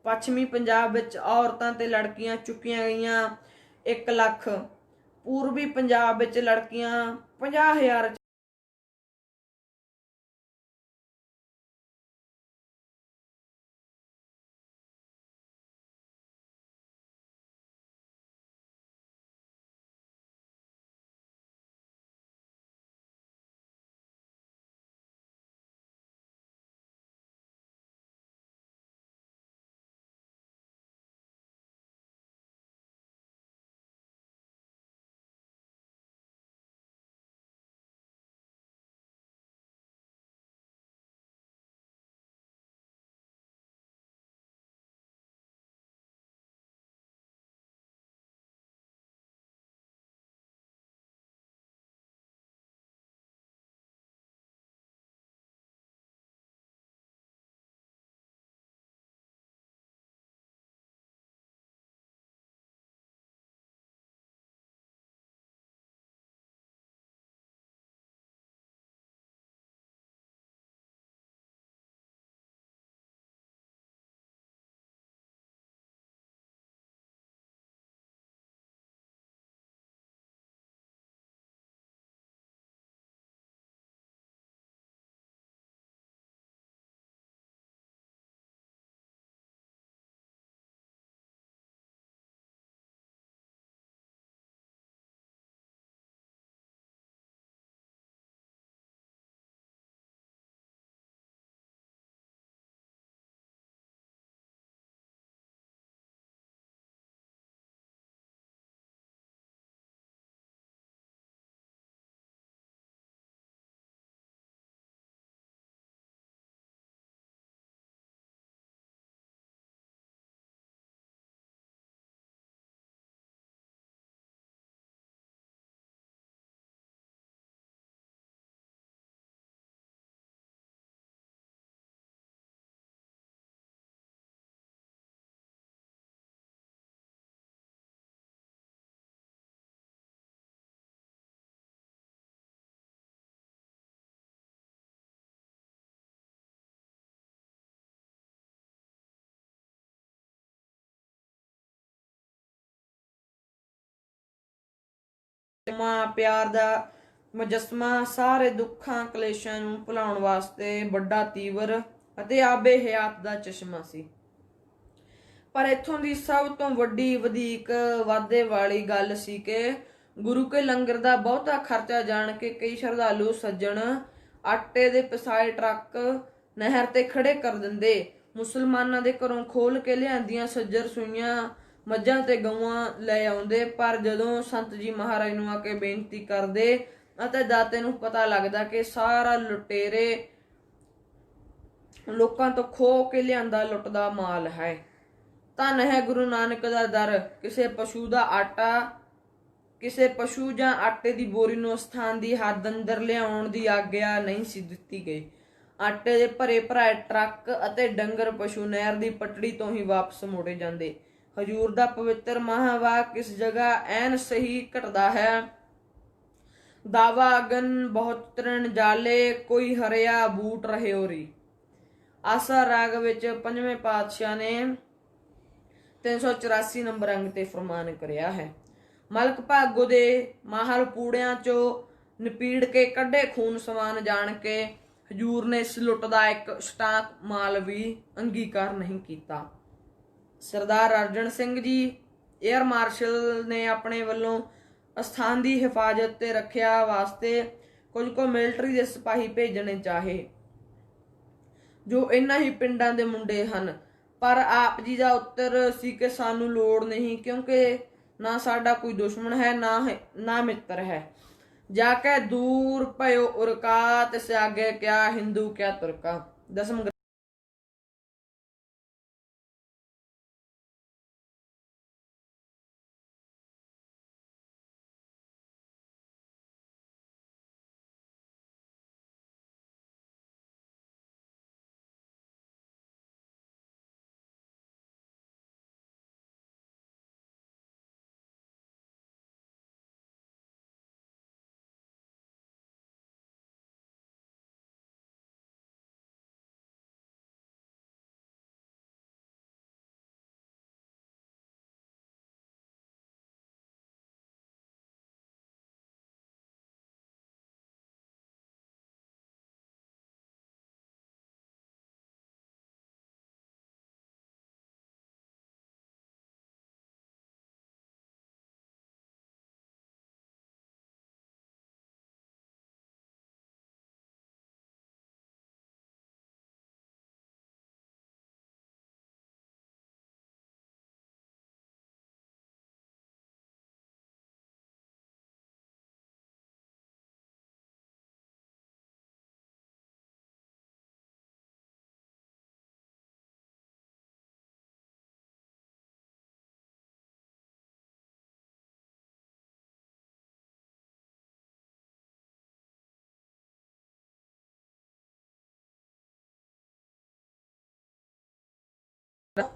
ਪੱਛਮੀ ਪੰਜਾਬ ਵਿੱਚ ਔਰਤਾਂ ਤੇ ਲੜਕੀਆਂ ਚੁੱਕੀਆਂ ਗਈਆਂ 1 ਲੱਖ। ਪੂਰਬੀ ਪੰਜਾਬ ਵਿੱਚ ਲੜਕੀਆਂ 50,000। ਪਿਆਰ ਦਾ ਮੁਜੱਸਮਾ ਸਾਰੇ ਦੁੱਖਾਂ ਕਲੇਸ਼ਾਂ ਨੂੰ ਭੁਲਾਉਣ ਵਾਸਤੇ ਵੱਡਾ ਤੀਵਰ ਅਤੇ ਆਬੇ ਹਯਾਤ ਦਾ ਚਸ਼ਮਾ ਸੀ। ਪਰ ਇੱਥੋਂ ਦੀ ਸਭ ਤੋਂ ਵੱਡੀ ਵਧੀਕ ਵਾਧੇ ਵਾਲੀ ਗੱਲ ਸੀ ਕਿ ਗੁਰੂ ਕੇ ਲੰਗਰ ਦਾ ਬਹੁਤਾ ਖਰਚਾ ਜਾਣ ਕੇ ਕਈ ਸ਼ਰਧਾਲੂ ਸੱਜਣ ਆਟੇ ਦੇ ਪਿਸਾਏ ਟਰੱਕ ਨਹਿਰ ਤੇ ਖੜੇ ਕਰ ਦਿੰਦੇ। ਮੁਸਲਮਾਨਾਂ ਦੇ ਘਰੋਂ ਖੋਲ ਕੇ ਲਿਆਂਦੀਆਂ ਸੱਜਰ ਸੂਈਆਂ ਮੱਝਾਂ ਤੇ ਗਊਆਂ ਲੈ ਆਉਂਦੇ। ਪਰ ਜਦੋਂ ਸੰਤ ਜੀ ਮਹਾਰਾਜ ਨੂੰ ਆ ਕੇ ਬੇਨਤੀ ਕਰਦੇ ਅਤੇ ਦਾਤੇ ਨੂੰ ਪਤਾ ਲੱਗਦਾ ਕਿ ਸਾਰਾ ਲੁਟੇਰੇ ਲੋਕਾਂ ਤੋਂ ਖੋਹ ਕੇ ਲਿਆਂਦਾ ਲੁੱਟਦਾ ਮਾਲ ਹੈ। ਧੰਨ ਹੈ ਗੁਰੂ ਨਾਨਕ ਦਾ ਦਰ। ਕਿਸੇ ਪਸ਼ੂ ਜਾਂ ਆਟੇ ਦੀ ਬੋਰੀ ਨੂੰ ਅਸਥਾਨ ਦੀ ਹੱਦ ਅੰਦਰ ਲਿਆਉਣ ਦੀ ਆਗਿਆ ਨਹੀਂ ਸੀ ਦਿੱਤੀ ਗਈ। ਆਟੇ ਦੇ ਭਰੇ ਭਰਾਏ ਟਰੱਕ ਅਤੇ ਡੰਗਰ ਪਸ਼ੂ ਨਹਿਰ ਦੀ ਪਟੜੀ ਤੋਂ ਹੀ ਵਾਪਸ ਮੋੜੇ ਜਾਂਦੇ। ਹਜੂਰ ਦਾ ਪਵਿੱਤਰ ਮਹਾਵਾਕ ਕਿਸ ਜਗ੍ਹਾ ਐਨ ਸਹੀ ਘਟਦਾ ਹੈ। ਦਾਵਾ ਅਗਨ ਬਹੁਤ ਤਰਨ ਜਾਲੇ ਕੋਈ ਹਰਿਆ ਬੂਟ ਰਹੇ ਹੋਰੀ। ਆਸਾ ਰਾਗ ਵਿੱਚ ਪੰਜਵੇਂ ਪਾਤਸ਼ਾਹ ਨੇ 384 ਨੰਬਰ ਅੰਗ ਤੇ ਫਰਮਾਨ ਕਰਿਆ ਹੈ। ਮਲਕ ਭਾਗੋ ਦੇ ਮਾਹਲ ਪੂੜਿਆਂ ਚੋਂ ਨਪੀੜ ਕੇ ਕੱਢੇ ਖੂਨ ਸਮਾਨ ਜਾਣ ਕੇ ਹਜੂਰ ਨੇ ਇਸ ਲੁੱਟ ਦਾ ਇੱਕ ਸਟਾਕ ਮਾਲ ਵੀ ਅੰਗੀਕਾਰ ਨਹੀਂ ਕੀਤਾ। ਸਰਦਾਰ ਅਰਜਨ ਸਿੰਘ ਜੀ ਏਅਰ ਮਾਰਸ਼ਲ ਨੇ ਆਪਣੇ ਵੱਲੋਂ ਅਸਥਾਨ ਦੀ ਹਿਫਾਜ਼ਤ ਤੇ ਰੱਖਿਆ ਵਾਸਤੇ ਕੁਝ ਕੁ ਮਿਲਟਰੀ ਦੇ ਸਿਪਾਹੀ ਭੇਜਣੇ ਚਾਹੇ ਜੋ ਇਹਨਾਂ ਹੀ ਪਿੰਡਾਂ ਦੇ ਮੁੰਡੇ ਹਨ। ਪਰ ਆਪ ਜੀ ਦਾ ਉੱਤਰ ਸੀ ਕਿ ਸਾਨੂੰ ਲੋੜ ਨਹੀਂ, ਕਿਉਂਕਿ ਨਾ ਸਾਡਾ ਕੋਈ ਦੁਸ਼ਮਣ ਹੈ ਨਾ ਮਿੱਤਰ ਹੈ। ਜਾ ਕੇ ਦੂਰ ਭਇਓ ਉਰਕਾ ਤਿਸ ਆਗੇ ਕਿਆ ਹਿੰਦੂ ਕਿਆ ਤੁਰਕਾ। ਦਸਮ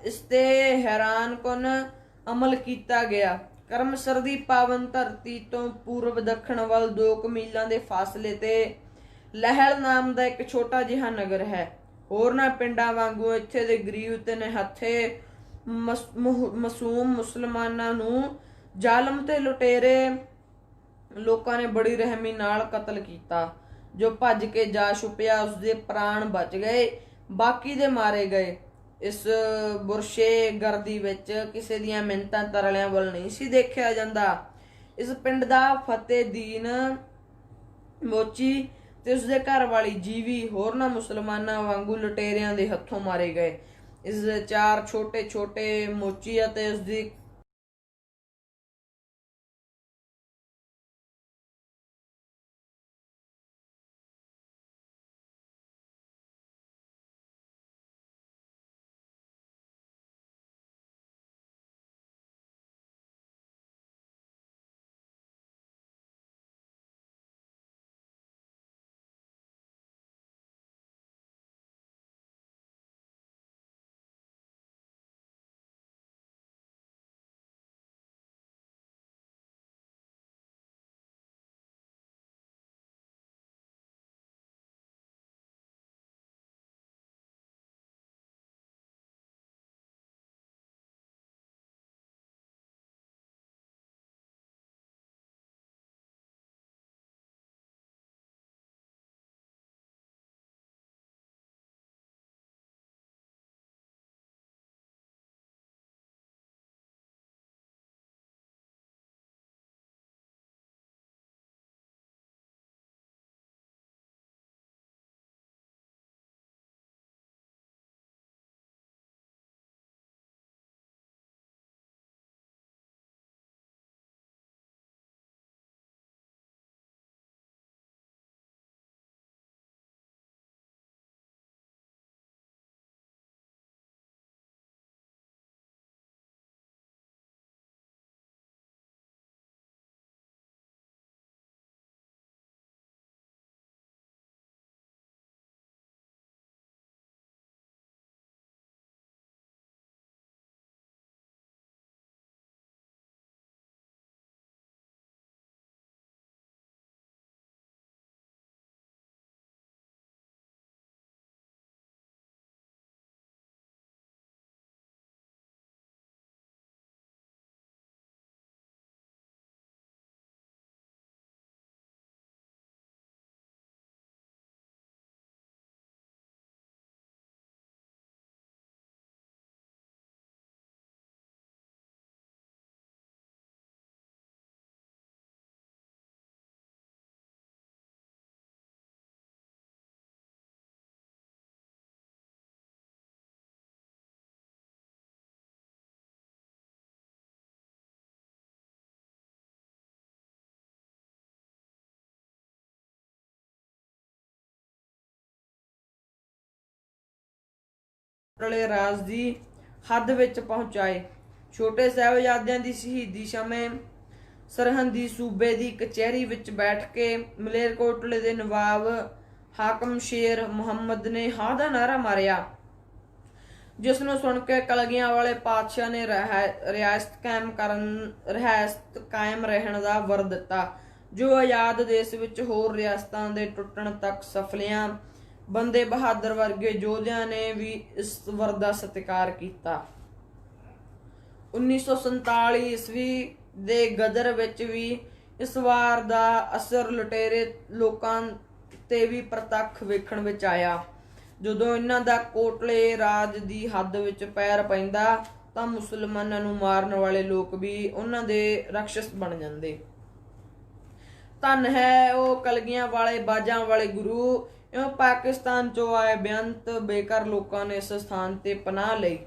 ਇਸ ਤੇ ਹੈਰਾਨਕੁਨ ਅਮਲ ਕੀਤਾ ਗਿਆ। ਕਰਮਸਰ ਦੀ ਪਾਵਨ ਧਰਤੀ ਤੋਂ ਪੂਰਬ ਦੱਖਣ ਵੱਲ 2 ਮੀਲਾਂ ਦੇ ਫਾਸਲੇ ਤੇ ਲਹਿਲ ਨਾਮ ਦਾ ਇੱਕ ਛੋਟਾ ਜਿਹਾ ਨਗਰ ਹੈ। ਹੋਰਨਾਂ ਪਿੰਡਾਂ ਵਾਂਗੂ ਇੱਥੇ ਦੇ ਗਰੀਬ ਤੇ ਨਿਹੱਥੇ ਮਾਸੂਮ ਮੁਸਲਮਾਨਾਂ ਨੂੰ ਜ਼ਾਲਮ ਤੇ ਲੁਟੇਰੇ ਲੋਕਾਂ ਨੇ ਬੜੀ ਰਹਿਮੀ ਨਾਲ ਕਤਲ ਕੀਤਾ। ਜੋ ਭੱਜ ਕੇ ਜਾ ਛੁਪਿਆ ਉਸਦੇ ਪ੍ਰਾਣ ਬਚ ਗਏ, ਬਾਕੀ ਦੇ ਮਾਰੇ ਗਏ। ਇਸ ਬੁਰਸ਼ੇ ਗਰਦੀ ਵਿੱਚ ਕਿਸੇ ਦੀਆਂ ਮਿੰਨਤਾਂ ਤਰਲਿਆਂ ਵੱਲ ਨਹੀਂ ਸੀ ਦੇਖਿਆ ਜਾਂਦਾ। ਇਸ ਪਿੰਡ ਦਾ ਫਤਿਹਦੀਨ ਮੋਚੀ ਤੇ ਉਸਦੇ ਘਰ ਵਾਲੀ ਜੀਵੀ ਹੋਰਨਾਂ ਮੁਸਲਮਾਨਾਂ ਵਾਂਗੂ ਲੁਟੇਰਿਆਂ ਦੇ ਹੱਥੋਂ ਮਾਰੇ ਗਏ। ਇਸ ਦੇ 4 ਛੋਟੇ ਛੋਟੇ ਮੋਚੀ ਅਤੇ ਉਸਦੀ ਰਾਜ ਦੀ ਹੱਦ ਵਿੱਚ ਪਹੁੰਚਾਏ। ਛੋਟੇ ਸਾਹਿਬਜ਼ਾਦਿਆਂ ਦੀ ਸ਼ਹੀਦੀ ਸਮੇਂ ਸਰਹੰਦੀ ਸੂਬੇ ਦੀ ਕਚਹਿਰੀ ਵਿੱਚ ਬੈਠ ਕੇ ਮਲੇਰਕੋਟਲੇ ਦੇ ਨਵਾਬ ਹਾਕਮ ਸ਼ੇਰ ਮੁਹੰਮਦ ਨੇ ਹਾਂ ਦਾ ਨਾਰਾ ਮਾਰਿਆ, ਜਿਸ ਨੂੰ ਸੁਣ ਕੇ ਕਲਗੀਆਂ ਵਾਲੇ ਪਾਤਸ਼ਾਹ ਨੇ ਰਿਆਸਤ ਕਾਇਮ ਰਹਿਣ ਦਾ ਵਰ ਦਿੱਤਾ, ਜੋ ਆਜ਼ਾਦ ਦੇਸ਼ ਵਿੱਚ ਹੋਰ ਰਿਆਸਤਾਂ ਦੇ ਟੁੱਟਣ ਤੱਕ ਸਫਲਿਆਂ ਬੰਦੇ ਬਹਾਦਰ ਵਰਗੇ ਯੋਧਿਆਂ ਨੇ ਵੀ ਇਸ ਵਰ ਦਾ ਸਤਿਕਾਰ ਕੀਤਾ। 1947 ਈਸਵੀ ਦੇ ਗਦਰ ਵਿੱਚ ਵੀ ਇਸ ਵਾਰ ਦਾ ਅਸਰ ਲੁਟੇਰੇ ਲੋਕਾਂ ਤੇ ਵੀ ਪ੍ਰਤੱਖ ਵੇਖਣ ਵਿੱਚ ਆਇਆ। ਜਦੋਂ ਇਹਨਾਂ ਦਾ ਕੋਟਲੇ ਰਾਜ ਦੀ ਹੱਦ ਵਿੱਚ ਪੈਰ ਪੈਂਦਾ ਤਾਂ ਮੁਸਲਮਾਨਾਂ ਨੂੰ ਮਾਰਨ ਵਾਲੇ ਲੋਕ ਵੀ ਉਹਨਾਂ ਦੇ ਰਾਖਸ਼ ਬਣ ਜਾਂਦੇ। ਧੰਨ ਹੈ ਉਹ ਕਲਗੀਆਂ ਵਾਲੇ ਬਾਜਾਂ ਵਾਲੇ ਗੁਰੂ, ਇਉਂ ਪਾਕਿਸਤਾਨ ਚੋਂ ਆਏ ਬੇਅੰਤ ਬੇਕਾਰ ਲੋਕਾਂ ਨੇ ਇਸ ਸਥਾਨ ਤੇ ਪਨਾਹ ਲਈ।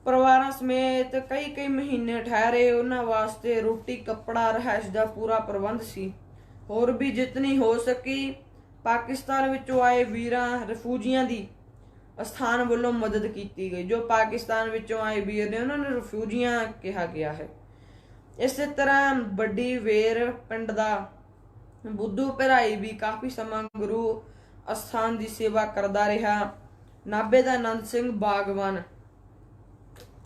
ਪਰਿਵਾਰਾਂ ਸਮੇਤ ਕਈ ਮਹੀਨੇ ਠਹਿਰੇ। ਉਹਨਾਂ ਵਾਸਤੇ ਰੋਟੀ ਕੱਪੜਾ ਰਿਹਾਇਸ਼ ਦਾ ਪੂਰਾ ਪ੍ਰਬੰਧ ਸੀ। ਹੋਰ ਵੀ ਜਿਤਨੀ ਹੋ ਸਕੀ ਪਾਕਿਸਤਾਨ ਵਿੱਚੋਂ ਆਏ ਵੀਰਾਂ ਰਿਫਿਊਜੀਆਂ ਦੀ ਅਸਥਾਨ ਵੱਲੋਂ ਮਦਦ ਕੀਤੀ ਗਈ। ਜੋ ਪਾਕਿਸਤਾਨ ਵਿੱਚੋਂ ਆਏ ਵੀਰ ਨੇ ਉਹਨਾਂ ਨੂੰ ਰਿਫਿਊਜੀਆਂ ਕਿਹਾ ਗਿਆ ਹੈ। ਇਸੇ ਤਰ੍ਹਾਂ ਵੱਡੀ ਵੇਰ ਪਿੰਡ ਦਾ ਬੁੱਧੂ ਭਰਾਈ ਵੀ ਕਾਫੀ ਸਮਾਂ ਗੁਰੂ ਅਸਥਾਨ ਦੀ ਸੇਵਾ ਕਰਦਾ ਰਿਹਾ। ਨਾਭੇ ਦਾ ਆਨੰਦ ਸਿੰਘ ਬਾਗਵਾਨ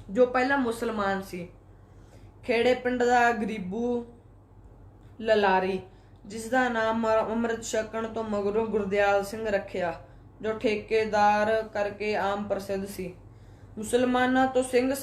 ਜੋ ਪਹਿਲਾਂ ਮੁਸਲਮਾਨ ਸੀ। ਖੇੜੇ ਪਿੰਡ ਦਾ ਗਰੀਬੂ ਲਲਾਰੀ, ਜਿਸ ਦਾ ਨਾਮ ਅੰਮ੍ਰਿਤ ਛਕਣ ਤੋਂ ਮਗਰੋਂ ਗੁਰਦਿਆਲ ਸਿੰਘ ਰੱਖਿਆ, ਜੋ ਠੇਕੇਦਾਰ ਕਰਕੇ ਆਮ ਪ੍ਰਸਿੱਧ ਸੀ। ਮੁਸਲਮਾਨਾਂ ਤੋਂ ਸਿੰਘ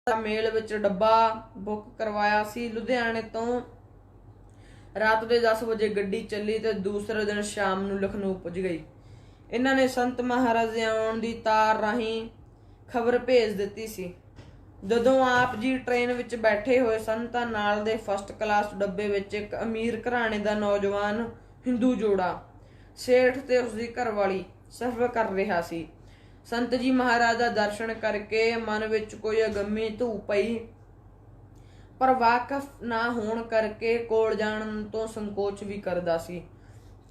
ਮੇਲ ਵਿੱਚ ਡੱਬਾ ਬੁੱਕ ਕਰਵਾਇਆ ਸੀ। ਲੁਧਿਆਣੇ ਤੋਂ ਰਾਤ ਦੇ 10 ਵਜੇ ਗੱਡੀ ਚੱਲੀ ਤੇ ਦੂਸਰੇ ਦਿਨ ਸ਼ਾਮ ਨੂੰ ਲਖਨਊ ਪੁੱਜ ਗਈ। ਇਹਨਾਂ ਨੇ ਸੰਤ ਮਹਾਰਾਜ ਦੇ ਆਉਣ ਦੀ ਤਾਰ ਰਾਹੀਂ ਖਬਰ ਭੇਜ ਦਿੱਤੀ ਸੀ। ਜਦੋਂ ਆਪ ਜੀ ਟ੍ਰੇਨ ਵਿੱਚ ਬੈਠੇ ਹੋਏ ਸਨ ਤਾਂ ਨਾਲ ਦੇ ਫਸਟ ਕਲਾਸ ਡੱਬੇ ਵਿੱਚ ਇੱਕ ਅਮੀਰ ਘਰਾਣੇ ਦਾ ਨੌਜਵਾਨ ਹਿੰਦੂ ਜੋੜਾ, ਸੇਠ ਤੇ ਉਸਦੀ ਘਰਵਾਲੀ, ਸਫ਼ਰ ਕਰ ਰਿਹਾ ਸੀ। ਸੰਤ ਜੀ ਮਹਾਰਾਜ ਦਾ ਦਰਸ਼ਨ ਕਰਕੇ ਮਨ ਵਿੱਚ ਕੋਈ ਅਗੰਮੀ ਧੂ ਪਈ, ਪਰ ਵਾਕਫ ਨਾ ਹੋਣ ਕਰਕੇ ਕੋਲ ਜਾਣ ਤੋਂ ਸੰਕੋਚ ਵੀ ਕਰਦਾ ਸੀ।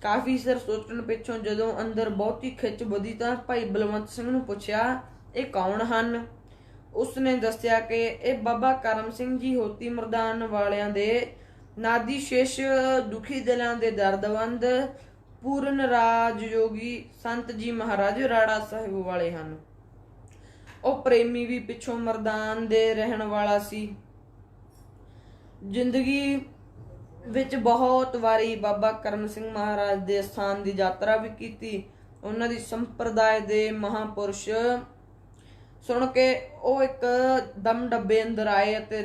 ਕਾਫੀ ਸਿਰ ਸੋਚਣ ਪਿੱਛੋਂ ਜਦੋਂ ਅੰਦਰ ਬਹੁਤੀ ਖਿੱਚ ਵਧੀ ਤਾਂ ਭਾਈ ਬਲਵੰਤ ਸਿੰਘ ਨੂੰ ਪੁੱਛਿਆ, ਇਹ ਕੌਣ ਹਨ? ਉਸਨੇ ਦੱਸਿਆ ਕਿ ਇਹ ਬਾਬਾ ਕਰਮ ਸਿੰਘ ਜੀ ਹੋਤੀ ਮਰਦਾਨ ਵਾਲਿਆਂ ਦੇ ਨਾਦੀ ਸ਼ੇਸ਼, ਦੁਖੀ ਦਿਲਾਂ ਦੇ ਦਰਦਵੰਦ ਪੂਰਨ ਰਾਜ ਯੋਗੀ ਸੰਤ ਜੀ ਮਹਾਰਾਜ ਰਾੜਾ ਸਾਹਿਬ ਵਾਲੇ ਹਨ। ਉਹ ਪ੍ਰੇਮੀ ਵੀ ਪਿੱਛੋਂ ਮਰਦਾਨ ਦੇ ਰਹਿਣ ਵਾਲਾ ਸੀ। ਜ਼ਿੰਦਗੀ ਵਿੱਚ ਬਹੁਤ ਵਾਰੀ ਬਾਬਾ ਕਰਮ ਸਿੰਘ ਮਹਾਰਾਜ ਦੇ ਸਥਾਨ ਦੀ ਯਾਤਰਾ ਵੀ ਕੀਤੀ। ਉਹਨਾਂ ਦੀ ਸੰਪਰਦਾਇ ਦੇ ਮਹਾਂਪੁਰਸ਼ ਸੁਣ ਕੇ ਉਹ ਇੱਕ ਦਮ ਡੱਬੇ ਅੰਦਰ ਆਏ ਅਤੇ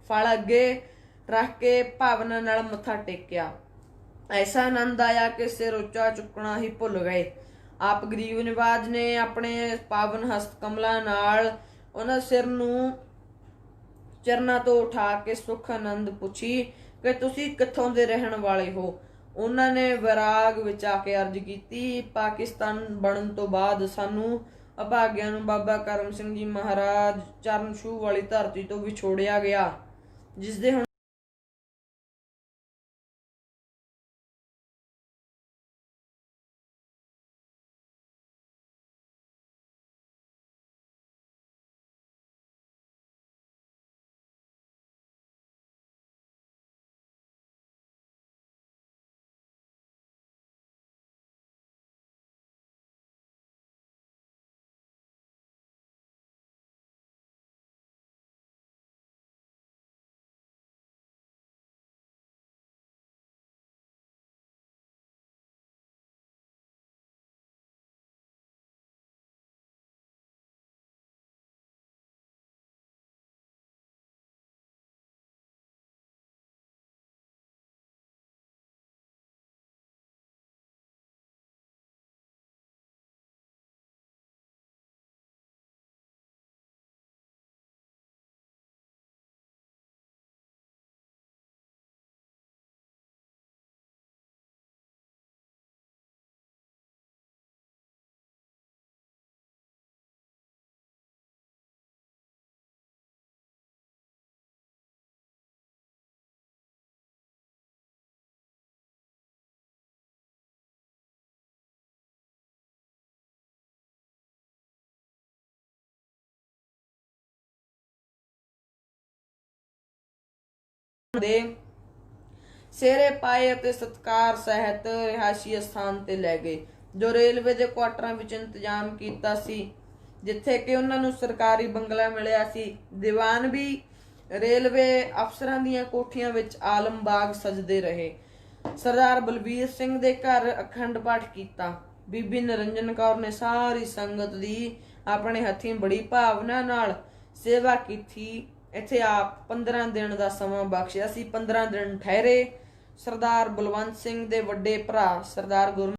ਫਲ ਅੱਗੇ ਰੱਖ ਕੇ ਭਾਵਨਾ ਨਾਲ ਮੱਥਾ ਟੇਕਿਆ। ਐਸਾ ਆਨੰਦ ਆਇਆ ਕਿ ਸਿਰ ਉੱਚਾ ਚੁੱਕਣਾ ਹੀ ਭੁੱਲ ਗਏ। ਆਪ ਗਰੀਬ ਨਿਵਾਜ ਨੇ ਆਪਣੇ ਪਾਵਨ ਹਸਤ ਕਮਲਾਂ ਨਾਲ ਉਹਨਾਂ ਸਿਰ ਨੂੰ ਚਰਨਾਂ ਤੋਂ ਉਠਾ ਕੇ ਸੁਖ ਆਨੰਦ ਪੁੱਛੀ ਕਿ ਤੁਸੀਂ ਕਿੱਥੋਂ ਦੇ ਰਹਿਣ ਵਾਲੇ ਹੋ? ਉਹਨਾਂ ਨੇ ਵਿਰਾਗ ਵਿੱਚ ਆ ਕੇ ਅਰਜ਼ ਕੀਤੀ, ਪਾਕਿਸਤਾਨ ਬਣਨ ਤੋਂ ਬਾਅਦ ਸਾਨੂੰ ਅਭਾਗਿਆਂ ਨੂੰ ਬਾਬਾ ਕਰਮ ਸਿੰਘ ਜੀ ਮਹਾਰਾਜ ਚਰਨ ਛੂਹ ਵਾਲੀ ਧਰਤੀ ਤੋਂ ਵਿਛੋੜਿਆ ਗਿਆ, ਜਿਸ ਦੇ ਹੁਣ ਦੇ ਸੇਰੇ ਪਾਏ ਅਤੇ ਸਤਕਾਰ ਸਹਿਤ ਰਿਹਾਇਸ਼ੀ ਸਥਾਨ ਤੇ ਲੈ ਗਏ, ਜੋ ਰੇਲਵੇ ਦੇ ਕੁਆਟਰਾਂ ਵਿੱਚ ਇੰਤਜ਼ਾਮ ਕੀਤਾ ਸੀ, ਜਿੱਥੇ ਕਿ ਉਹਨਾਂ ਨੂੰ ਸਰਕਾਰੀ ਬੰਗਲਾ ਮਿਲਿਆ ਸੀ। ਦੀਵਾਨ ਵੀ ਰੇਲਵੇ ਅਫਸਰਾਂ ਦੀਆਂ ਕੋਠੀਆਂ ਵਿੱਚ ਆਲਮ ਬਾਗ ਸਜਦੇ ਰਹੇ। ਸਰਦਾਰ ਬਲਬੀਰ ਸਿੰਘ ਦੇ ਘਰ ਅਖੰਡ ਪਾਠ ਕੀਤਾ। ਬੀਬੀ ਨਿਰੰਜਨ ਕੌਰ ਨੇ ਸਾਰੀ ਸੰਗਤ ਦੀ ਆਪਣੇ ਹੱਥੀਂ ਬੜੀ ਭਾਵਨਾ ਨਾਲ ਸੇਵਾ ਕੀਤੀ। ਇੱਥੇ ਆਪ 15 ਦਿਨ ਦਾ ਸਮਾਂ ਬਖਸ਼ਿਆ ਸੀ। 15 ਦਿਨ ਠਹਿਰੇ। ਸਰਦਾਰ ਬਲਵੰਤ ਸਿੰਘ ਦੇ ਵੱਡੇ ਭਰਾ ਸਰਦਾਰ ਗੁਰ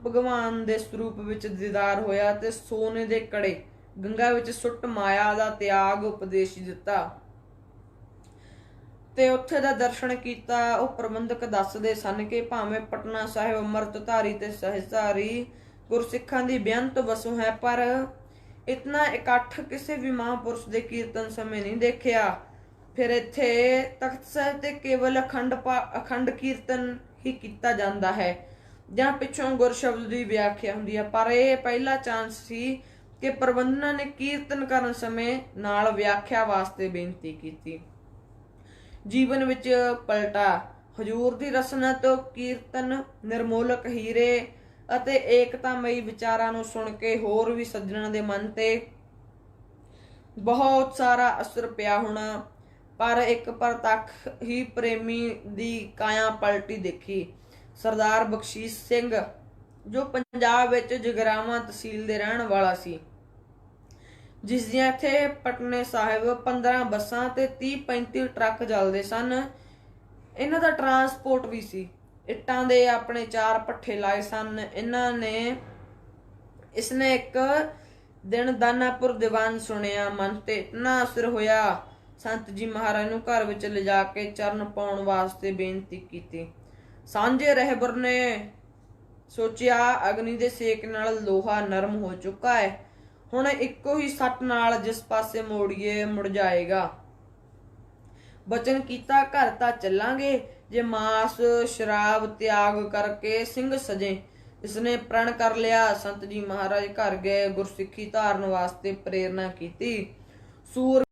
ਭਗਵਾਨ ਦੇ ਸਰੂਪ ਵਿੱਚ ਦੀਦਾਰ ਹੋਇਆ ਤੇ ਸੋਨੇ ਦੇ ਕੜੇ ਗੰਗਾ ਵਿੱਚ ਸੁੱਟ ਮਾਇਆ ਦਾ ਤਿਆਗ ਉਪਦੇਸ਼ ਦਿੱਤਾ ਤੇ ਉੱਥੇ ਦਾ ਦਰਸ਼ਨ ਕੀਤਾ। ਉਹ ਪ੍ਰਬੰਧਕ ਦੱਸਦੇ ਸਨ ਕਿ ਭਾਵੇਂ ਪਟਨਾ ਸਾਹਿਬ ਅੰਮ੍ਰਿਤਧਾਰੀ ਤੇ ਸਹਿਜਧਾਰੀ ਗੁਰਸਿੱਖਾਂ ਦੀ ਬੇਅੰਤ ਵਸੋਂ ਹੈ, ਪਰ ਇਤਨਾ ਇਕੱਠ ਕਿਸੇ ਵੀ ਮਹਾਂਪੁਰਸ਼ ਦੇ ਕੀਰਤਨ ਸਮੇਂ ਨਹੀਂ ਦੇਖਿਆ। ਫਿਰ ਇੱਥੇ ਤਖਤ ਸਾਹਿਬ ਤੇ ਕੇਵਲ ਅਖੰਡ ਕੀਰਤਨ ਹੀ ਕੀਤਾ ਜਾਂਦਾ ਹੈ ਜਾਂ ਪਿੱਛੋਂ ਗੁਰ ਸ਼ਬਦ ਦੀ ਵਿਆਖਿਆ ਹੁੰਦੀ ਹੈ, ਪਰ ਇਹ ਪਹਿਲਾ ਚਾਂਸ ਸੀ ਕਿ ਪ੍ਰਬੰਧਕਾਂ ਨੇ ਕੀਰਤਨ ਕਰਨ ਸਮੇਂ ਨਾਲ ਵਿਆਖਿਆ ਵਾਸਤੇ ਬੇਨਤੀ ਕੀਤੀ। ਜੀਵਨ ਵਿੱਚ ਪਲਟਾ। ਹਜੂਰ ਦੀ ਰਸਨਾ ਤੋਂ ਕੀਰਤਨ, ਨਿਰਮੋਲਕ ਹੀਰੇ ਅਤੇ ਏਕਤਾਮਈ ਵਿਚਾਰਾਂ ਨੂੰ ਸੁਣ ਕੇ ਹੋਰ ਵੀ ਸੱਜਣਾਂ ਦੇ ਮਨ ਤੇ ਬਹੁਤ ਸਾਰਾ ਅਸਰ ਪਿਆ ਹੋਣਾ, ਪਰ ਇੱਕ ਪ੍ਰਤੱਖ ਹੀ ਪ੍ਰੇਮੀ ਦੀ ਕਾਇਆ ਪਲਟੀ ਦੇਖੀ। ਸਰਦਾਰ ਬਖਸ਼ੀਸ਼ ਸਿੰਘ, ਜੋ ਪੰਜਾਬ ਵਿੱਚ ਜਗਰਾਵਾਂ ਤਹਿਸੀਲ ਦੇ ਰਹਿਣ ਵਾਲਾ ਸੀ, ਜਿਸ ਦੀਆਂ ਇੱਥੇ ਪਟਨੇ ਸਾਹਿਬ 15 ਬੱਸਾਂ ਤੇ 30-35 ਟਰੱਕ ਚੱਲਦੇ ਸਨ। ਇਹਨਾਂ ਦਾ ਟਰਾਂਸਪੋਰਟ ਵੀ ਸੀ। ਇੱਟਾਂ ਦੇ ਆਪਣੇ 4 ਭੱਠੇ ਲਾਏ ਸਨ। ਇਸਨੇ ਇੱਕ ਦਿਨ ਦਾਨਾਪੁਰ ਦੀਵਾਨ ਸੁਣਿਆ। ਮਨ ਤੇ ਇਤਨਾ ਅਸਰ ਹੋਇਆ, ਸੰਤ ਜੀ ਮਹਾਰਾਜ ਨੂੰ ਘਰ ਵਿੱਚ ਲਿਜਾ ਕੇ ਚਰਨ ਪਾਉਣ ਵਾਸਤੇ ਬੇਨਤੀ ਕੀਤੀ। ਸਾਂਝੇ ਰਹਿਬਰ ਨੇ ਸੋਚਿਆ, ਅਗਨੀ ਦੇ ਸੇਕ ਨਾਲ ਲੋਹਾ ਨਰਮ ਹੋ ਚੁੱਕਾ ਹੈ, ਹੁਣ ਇੱਕੋ ਹੀ ਸੱਟ ਨਾਲ ਜਿਸ ਪਾਸੇ ਮੋੜੀਏ ਮੁੜ ਜਾਏਗਾ। ਬਚਨ ਕੀਤਾ, ਘਰ ਤਾਂ ਚੱਲਾਂਗੇ ਜੇ ਮਾਸ ਸ਼ਰਾਬ ਤਿਆਗ ਕਰਕੇ ਸਿੰਘ ਸਜੇ। ਇਸਨੇ ਪ੍ਰਣ ਕਰ ਲਿਆ। ਸੰਤ ਜੀ ਮਹਾਰਾਜ ਘਰ ਗਏ, ਗੁਰਸਿੱਖੀ ਧਾਰਨ ਵਾਸਤੇ ਪ੍ਰੇਰਨਾ ਕੀਤੀ। ਸੂਰ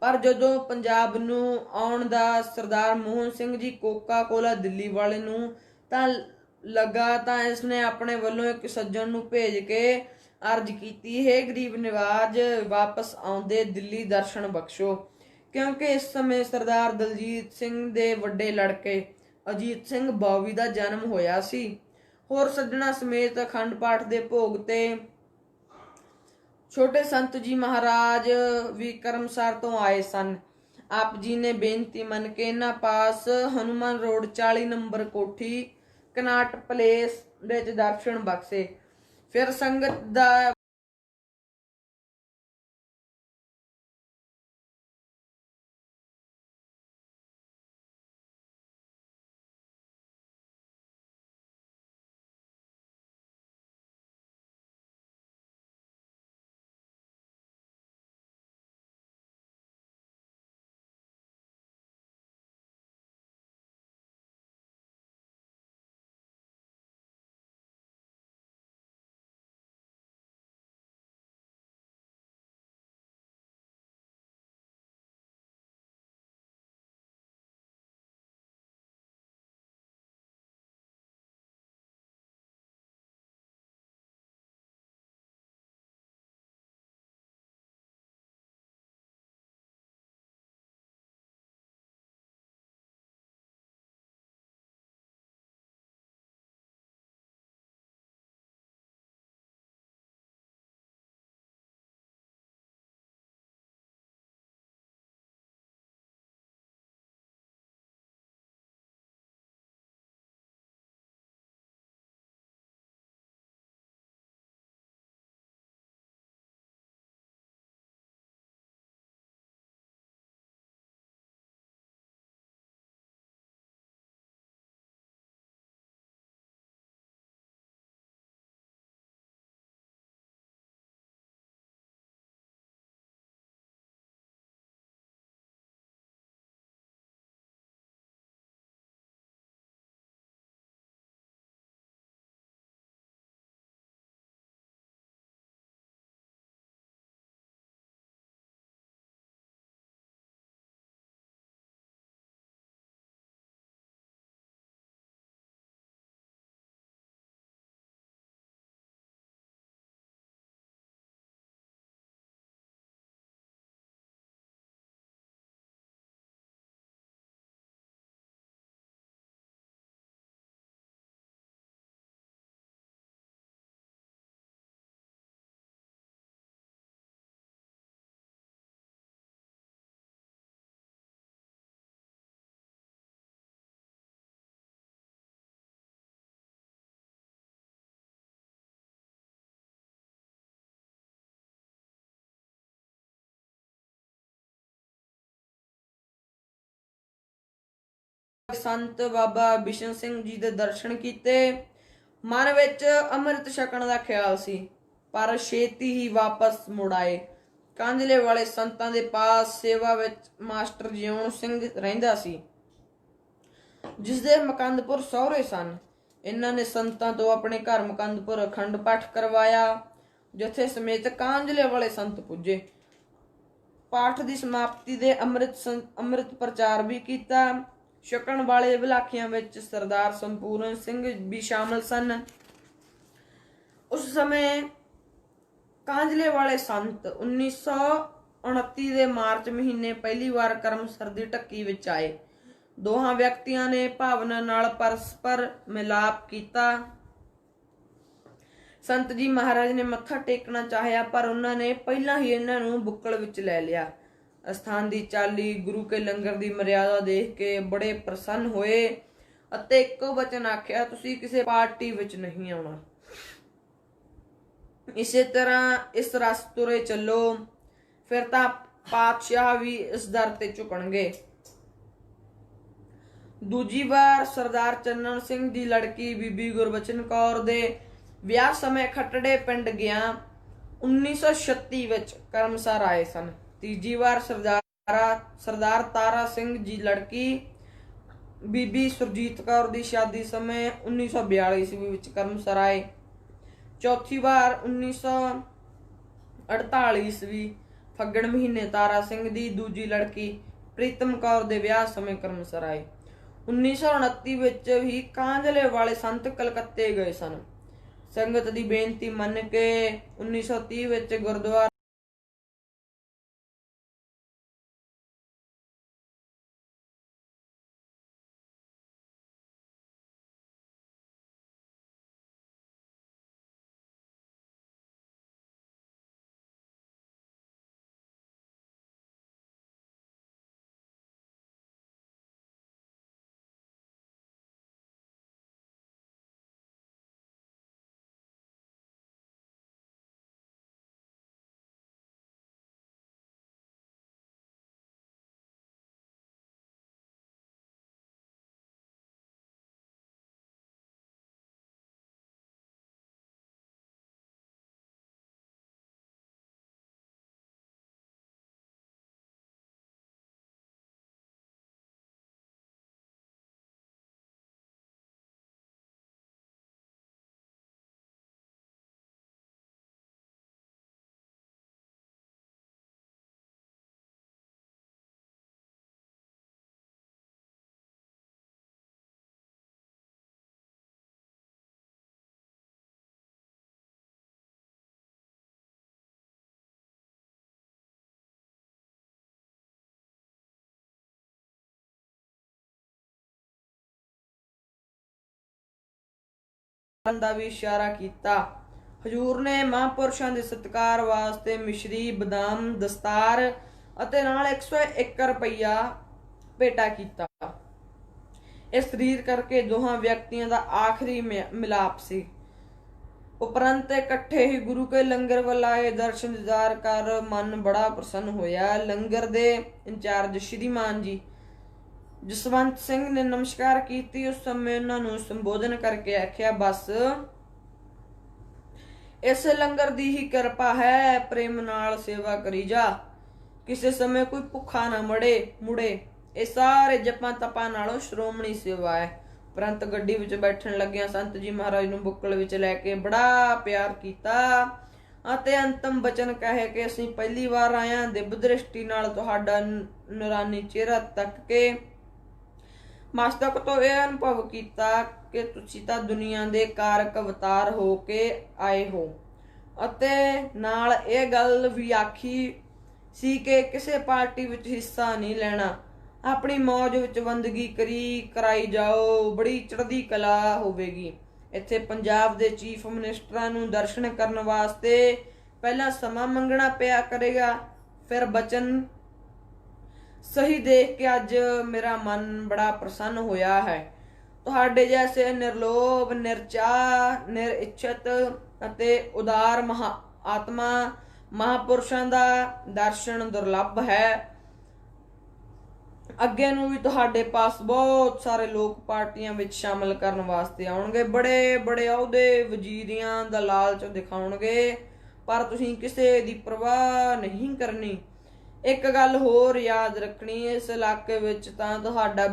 ਪਰ ਜਦੋਂ ਪੰਜਾਬ ਨੂੰ ਆਉਣ ਦਾ ਸਰਦਾਰ ਮੋਹਨ ਸਿੰਘ ਜੀ ਕੋਕਾ ਕੋਲਾ ਦਿੱਲੀ ਵਾਲੇ ਨੂੰ ਤਾਂ ਲੱਗਾ ਤਾਂ ਇਸਨੇ ਆਪਣੇ ਵੱਲੋਂ ਇੱਕ ਸੱਜਣ ਨੂੰ ਭੇਜ ਕੇ ਅਰਜ਼ ਕੀਤੀ, ਹੈ ਗਰੀਬ ਨਿਵਾਜ, ਵਾਪਸ ਆਉਂਦੇ ਦਿੱਲੀ ਦਰਸ਼ਨ ਬਖਸ਼ੋ, ਕਿਉਂਕਿ ਇਸ ਸਮੇਂ ਸਰਦਾਰ ਦਲਜੀਤ ਸਿੰਘ ਦੇ ਵੱਡੇ ਲੜਕੇ ਅਜੀਤ ਸਿੰਘ ਬੌਵੀ ਦਾ ਜਨਮ ਹੋਇਆ ਸੀ। ਹੋਰ ਸੱਜਣਾ ਸਮੇਤ ਅਖੰਡ ਪਾਠ ਦੇ ਭੋਗ ਤੇ ਛੋਟੇ ਸੰਤ ਜੀ ਮਹਾਰਾਜ ਵੀ ਕਰਮਸਰ ਤੋਂ ਆਏ ਸਨ। ਆਪ ਜੀ ਨੇ ਬੇਨਤੀ ਮੰਨ ਕੇ ਇਹਨਾਂ ਪਾਸ ਹਨੂਮਾਨ ਰੋਡ 40 ਨੰਬਰ ਕੋਠੀ ਕਨਾਟ ਪਲੇਸ ਵਿੱਚ ਦਰਸ਼ਨ ਬਖਸ਼ੇ। ਫਿਰ ਸੰਗਤ ਦਾ ਸੰਤ ਬਾਬਾ ਬਿਸ਼ਨ ਸਿੰਘ ਜੀ ਦੇ ਦਰਸ਼ਨ ਕੀਤੇ। ਮਨ ਵਿੱਚ ਅੰਮ੍ਰਿਤ ਛਕਣ ਦਾ ਖਿਆਲ ਸੀ, ਪਰ ਛੇਤੀ ਹੀ ਵਾਪਸ ਮੁੜ ਆਏ। ਕਾਂਜਲੇ ਵਾਲੇ ਸੰਤਾਂ ਦੇ ਪਾਸ ਸੇਵਾ ਵਿੱਚ ਮਾਸਟਰ ਜਿਉਣ ਸਿੰਘ ਰਹਿੰਦਾ ਸੀ, ਜਿਸ ਦੇ ਮਕੰਦਪੁਰ ਸਹੁਰੇ ਸਨ। ਇਹਨਾਂ ਨੇ ਸੰਤਾਂ ਤੋਂ ਆਪਣੇ ਘਰ ਮਕੰਦਪੁਰ ਅਖੰਡ ਪਾਠ ਕਰਵਾਇਆ। ਜਥੇ ਸਮੇਤ ਕਾਂਜਲੇ ਵਾਲੇ ਸੰਤ ਪੁੱਜੇ। ਪਾਠ ਦੀ ਸਮਾਪਤੀ ਦੇ ਅੰਮ੍ਰਿਤ ਪ੍ਰਚਾਰ ਵੀ ਕੀਤਾ। ਛਕਣ ਵਾਲੇ ਵਿਲਾਖੀਆਂ ਵਿੱਚ ਸਰਦਾਰ ਸੰਪੂਰਨ ਸਿੰਘ ਵੀ ਸ਼ਾਮਲ ਸਨ। ਉਸ ਸਮੇਂ ਕਾਂਜਲੇ ਵਾਲੇ ਸੰਤ 1929 ਦੇ ਮਾਰਚ ਮਹੀਨੇ ਪਹਿਲੀ ਵਾਰ ਕਰਮਸਰ ਦੀ ਢੱਕੀ ਵਿੱਚ ਆਏ। ਦੋਹਾਂ ਵਿਅਕਤੀਆਂ ਨੇ ਭਾਵਨਾ ਨਾਲ ਪਰਸਪਰ ਮਿਲਾਪ ਕੀਤਾ। ਸੰਤ ਜੀ ਮਹਾਰਾਜ ਨੇ ਮੱਥਾ ਟੇਕਣਾ ਚਾਹਿਆ, ਪਰ ਉਹਨਾਂ ਨੇ ਪਹਿਲਾਂ ਹੀ ਇਹਨਾਂ ਨੂੰ ਬੁੱਕਲ ਵਿੱਚ ਲੈ ਲਿਆ। ਅਸਥਾਨ ਦੀ ਚਾਲੀ, ਗੁਰੂ ਕੇ ਲੰਗਰ ਦੀ ਮਰਿਆਦਾ ਦੇਖ ਕੇ ਬੜੇ ਪ੍ਰਸੰਨ ਹੋਏ ਅਤੇ ਇੱਕੋ ਵਚਨ ਆਖਿਆ, ਤੁਸੀਂ ਕਿਸੇ ਪਾਰਟੀ ਵਿੱਚ ਨਹੀਂ ਆਉਣਾ। ਇਸੇ ਤਰ੍ਹਾਂ ਇਸ ਰਸ ਤੁਰੇ ਚੱਲੋ, ਫਿਰ ਤਾਂ ਪਾਤਸ਼ਾਹ ਵੀ ਇਸ ਦਰ ਤੇ ਝੁਕਣਗੇ। ਦੂਜੀ ਵਾਰ ਸਰਦਾਰ ਚੰਨਣ ਸਿੰਘ ਦੀ ਲੜਕੀ ਬੀਬੀ ਗੁਰਬਚਨ ਕੌਰ ਦੇ ਵਿਆਹ ਸਮੇਂ ਖੱਟੜੇ ਪਿੰਡ ਗਿਆ 1936 ਵਿੱਚ ਕਰਮਸਰ ਆਏ ਸਨ। ਤੀਜੀ ਵਾਰ ਸਰਦਾਰ ਤਾਰਾ ਸਿੰਘ ਜੀ ਲੜਕੀ ਬੀਬੀ ਸੁਰਜੀਤ ਕੌਰ ਦੀ ਸ਼ਾਦੀ ਸਮੇਂ 1942 ਈਸਵੀ ਵਿੱਚ ਕਰਮਸਰ ਆਏ। ਚੌਥੀ ਵਾਰ 1948 ਈਸਵੀ ਫੱਗਣ ਮਹੀਨੇ ਤਾਰਾ ਸਿੰਘ ਦੀ ਦੂਜੀ ਲੜਕੀ ਪ੍ਰੀਤਮ ਕੌਰ ਦੇ ਵਿਆਹ ਸਮੇਂ ਕਰਮਸਰ ਆਏ। 1929 ਵਿੱਚ ਹੀ ਕਾਂਜਲੇ ਵਾਲੇ ਸੰਤ ਕਲਕੱਤੇ ਗਏ ਸਨ। ਸੰਗਤ ਦੀ ਬੇਨਤੀ ਮੰਨ ਕੇ 1930 ਵਿੱਚ ਗੁਰਦੁਆਰਾ ਦਾ ਵੀ ਇਸ਼ਾਰਾ ਕੀਤਾ। ਹਜੂਰ ਨੇ ਮਹਾਂਪੁਰਸ਼ਾਂ ਦੇ ਸਤਿਕਾਰ ਵਾਸਤੇ ਮਿਸ਼ਰੀ, ਬਦਾਮ, ਦਸਤਾਰ ਅਤੇ ਨਾਲ 101 ਰੁਪਈਆ ਭੇਟਾ ਕੀਤਾ। ਇਹ ਸਰੀਰ ਕਰਕੇ ਦੋਹਾਂ ਵਿਅਕਤੀਆਂ ਦਾ ਆਖਰੀ ਮਿਲਾਪ ਸੀ। ਉਪਰੰਤ ਇਕੱਠੇ ਹੀ ਗੁਰੂ ਕੇ ਲੰਗਰ ਵੱਲ ਆਏ। ਦਰਸ਼ਨ ਦੀਦਾਰ ਕਰ ਮਨ ਬੜਾ ਪ੍ਰਸੰਨ ਹੋਇਆ। ਲੰਗਰ ਦੇ ਇੰਚਾਰਜ ਸ਼੍ਰੀਮਾਨ ਜੀ ਜਸਵੰਤ ਸਿੰਘ ਨੇ ਨਮਸਕਾਰ ਕੀਤੀ। ਉਸ ਸਮੇਂ ਉਹਨਾਂ ਨੂੰ ਸੰਬੋਧਨ ਕਰਕੇ ਆਖਿਆ, ਬਸ ਇਸ ਲੰਗਰ ਦੀ ਹੀ ਕਿਰਪਾ ਹੈ, ਪ੍ਰੇਮ ਨਾਲ ਸੇਵਾ ਕਰੀ ਜਾ, ਕਿਸੇ ਸਮੇਂ ਕੋਈ ਭੁੱਖਾ ਨਾ ਮੁੜੇ। ਇਹ ਸਾਰੇ ਜਪਾਂ ਤਪਾਂ ਨਾਲੋਂ ਸ਼੍ਰੋਮਣੀ ਸੇਵਾ ਹੈ। ਉਪਰੰਤ ਗੱਡੀ ਵਿੱਚ ਬੈਠਣ ਲੱਗਿਆਂ ਸੰਤ ਜੀ ਮਹਾਰਾਜ ਨੂੰ ਬੁੱਕਲ ਵਿੱਚ ਲੈ ਕੇ ਬੜਾ ਪਿਆਰ ਕੀਤਾ ਅਤੇ ਅੰਤਮ ਬਚਨ ਕਹੇ ਕਿ ਅਸੀਂ ਪਹਿਲੀ ਵਾਰ ਆਇਆ। ਦਿਵ ਦ੍ਰਿਸ਼ਟੀ ਨਾਲ ਤੁਹਾਡਾ ਨੂਰਾਨੀ ਚਿਹਰਾ ਤੱਕ ਕੇ ਮਸਤਕ ਤੋਂ ਇਹ ਅਨੁਭਵ ਕੀਤਾ ਕਿ ਤੁਸੀਂ ਤਾਂ ਦੁਨੀਆ ਦੇ ਕਾਰਕ ਅਵਤਾਰ ਹੋ ਕੇ ਆਏ ਹੋ ਅਤੇ ਨਾਲ ਇਹ ਗੱਲ ਵੀ ਆਖੀ ਸੀ ਕਿ ਕਿਸੇ ਪਾਰਟੀ ਵਿੱਚ ਹਿੱਸਾ ਨਹੀਂ ਲੈਣਾ, ਆਪਣੀ ਮੌਜ ਵਿੱਚ ਬੰਦਗੀ ਕਰਾਈ ਜਾਓ, ਬੜੀ ਚੜ੍ਹਦੀ ਕਲਾ ਹੋਵੇਗੀ। ਇੱਥੇ ਪੰਜਾਬ ਦੇ ਚੀਫ ਮਿਨਿਸਟਰਾਂ ਨੂੰ ਦਰਸ਼ਨ ਕਰਨ ਵਾਸਤੇ ਪਹਿਲਾਂ ਸਮਾਂ ਮੰਗਣਾ ਪਿਆ ਕਰੇਗਾ, ਫਿਰ ਬਚਨ ਸਹੀ ਦੇਖ ਕੇ ਅੱਜ ਮੇਰਾ ਮਨ ਬੜਾ ਪ੍ਰਸੰਨ ਹੋਇਆ ਹੈ। ਤੁਹਾਡੇ ਜੈਸੇ ਨਿਰਲੋਭ, ਨਿਰਚਾਹ, ਨਿਰਇੱਛਤ ਅਤੇ ਉਦਾਰ ਆਤਮਾ ਮਹਾਂਪੁਰਸ਼ਾਂ ਦਾ ਦਰਸ਼ਨ ਦੁਰਲੱਭ ਹੈ। ਅੱਗੇ ਨੂੰ ਵੀ ਤੁਹਾਡੇ ਪਾਸ ਬਹੁਤ ਸਾਰੇ ਲੋਕ ਪਾਰਟੀਆਂ ਵਿੱਚ ਸ਼ਾਮਲ ਕਰਨ ਵਾਸਤੇ ਆਉਣਗੇ, ਬੜੇ ਬੜੇ ਅਹੁਦੇ, ਵਜ਼ੀਰੀਆਂ ਦਾ ਲਾਲਚ ਦਿਖਾਉਣਗੇ, ਪਰ ਤੁਸੀਂ ਕਿਸੇ ਦੀ ਪਰਵਾਹ ਨਹੀਂ ਕਰਨੀ। ਇੱਕ ਗੱਲ ਹੋਰ ਯਾਦ ਰੱਖਣੀ, ਇਸ ਇਲਾਕੇ ਵਿੱਚ ਤਾਂ ਤੁਹਾਡਾ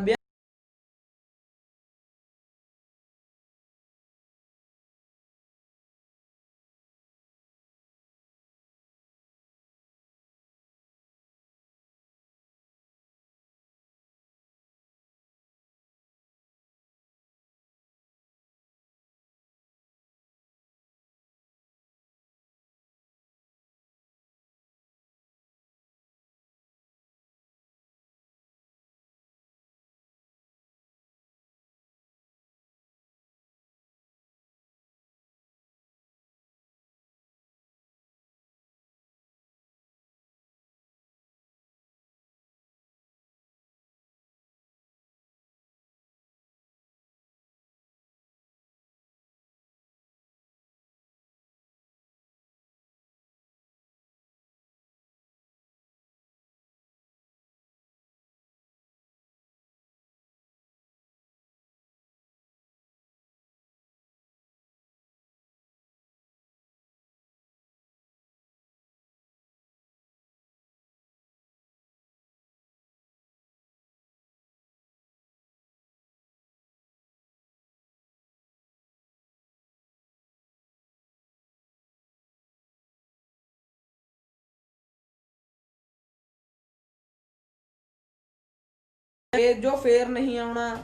ਜੋ ਫੇਰ ਨਹੀਂ ਆਉਣਾ।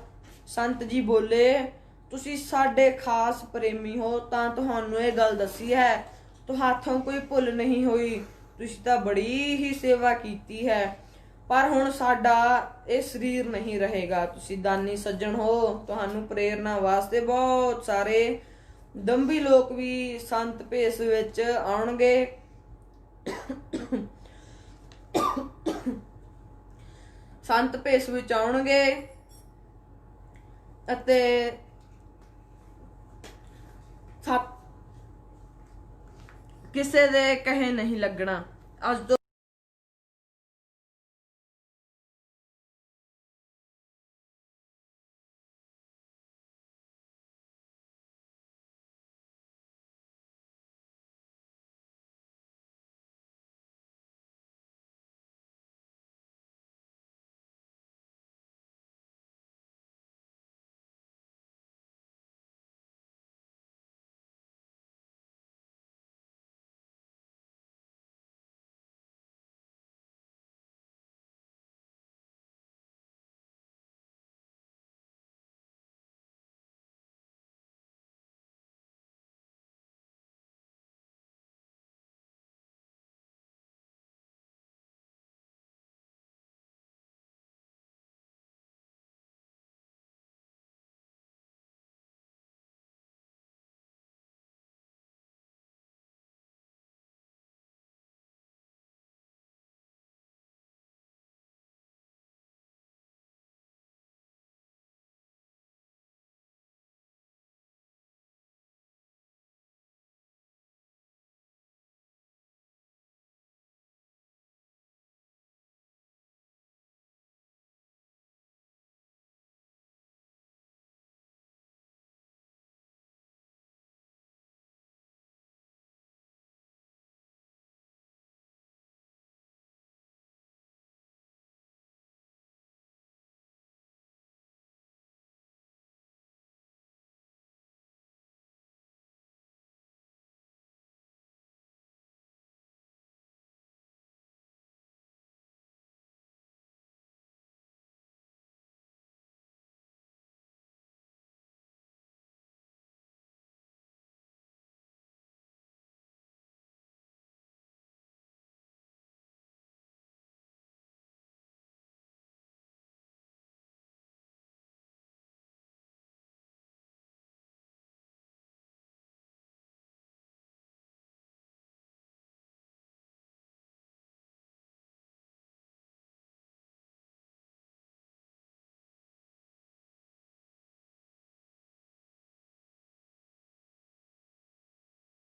ਸੰਤ ਜੀ ਬੋਲੇ, ਤੁਸੀਂ ਸਾਡੇ ਖਾਸ ਪ੍ਰੇਮੀ ਹੋ ਤਾਂ ਤੁਹਾਨੂੰ ਇਹ ਗੱਲ ਦੱਸੀ ਹੈ, ਤੁਹਾਥੋਂ ਕੋਈ ਭੁੱਲ ਨਹੀਂ ਹੋਈ, ਤੁਸੀਂ ਤਾਂ ਬੜੀ ਹੀ ਸੇਵਾ ਕੀਤੀ ਹੈ, ਪਰ ਹੁਣ ਸਾਡਾ ਇਹ ਸਰੀਰ ਨਹੀਂ ਰਹੇਗਾ। ਤੁਸੀਂ ਦਾਨੀ ਸੱਜਣ ਹੋ, ਤੁਹਾਨੂੰ ਪ੍ਰੇਰਨਾ ਵਾਸਤੇ ਬਹੁਤ ਸਾਰੇ ਦੰਭੀ ਲੋਕ ਵੀ ਸੰਤ ਭੇਸ ਵਿੱਚ ਆਉਣਗੇ। ਸੰਤ ਭੇਸ ਵਿੱਚ ਆਉਣਗੇ ਅਤੇ ਕਿਸੇ ਦੇ ਕਹੇ ਨਹੀਂ ਲੱਗਣਾ। ਅੱਜ ਤੋਂ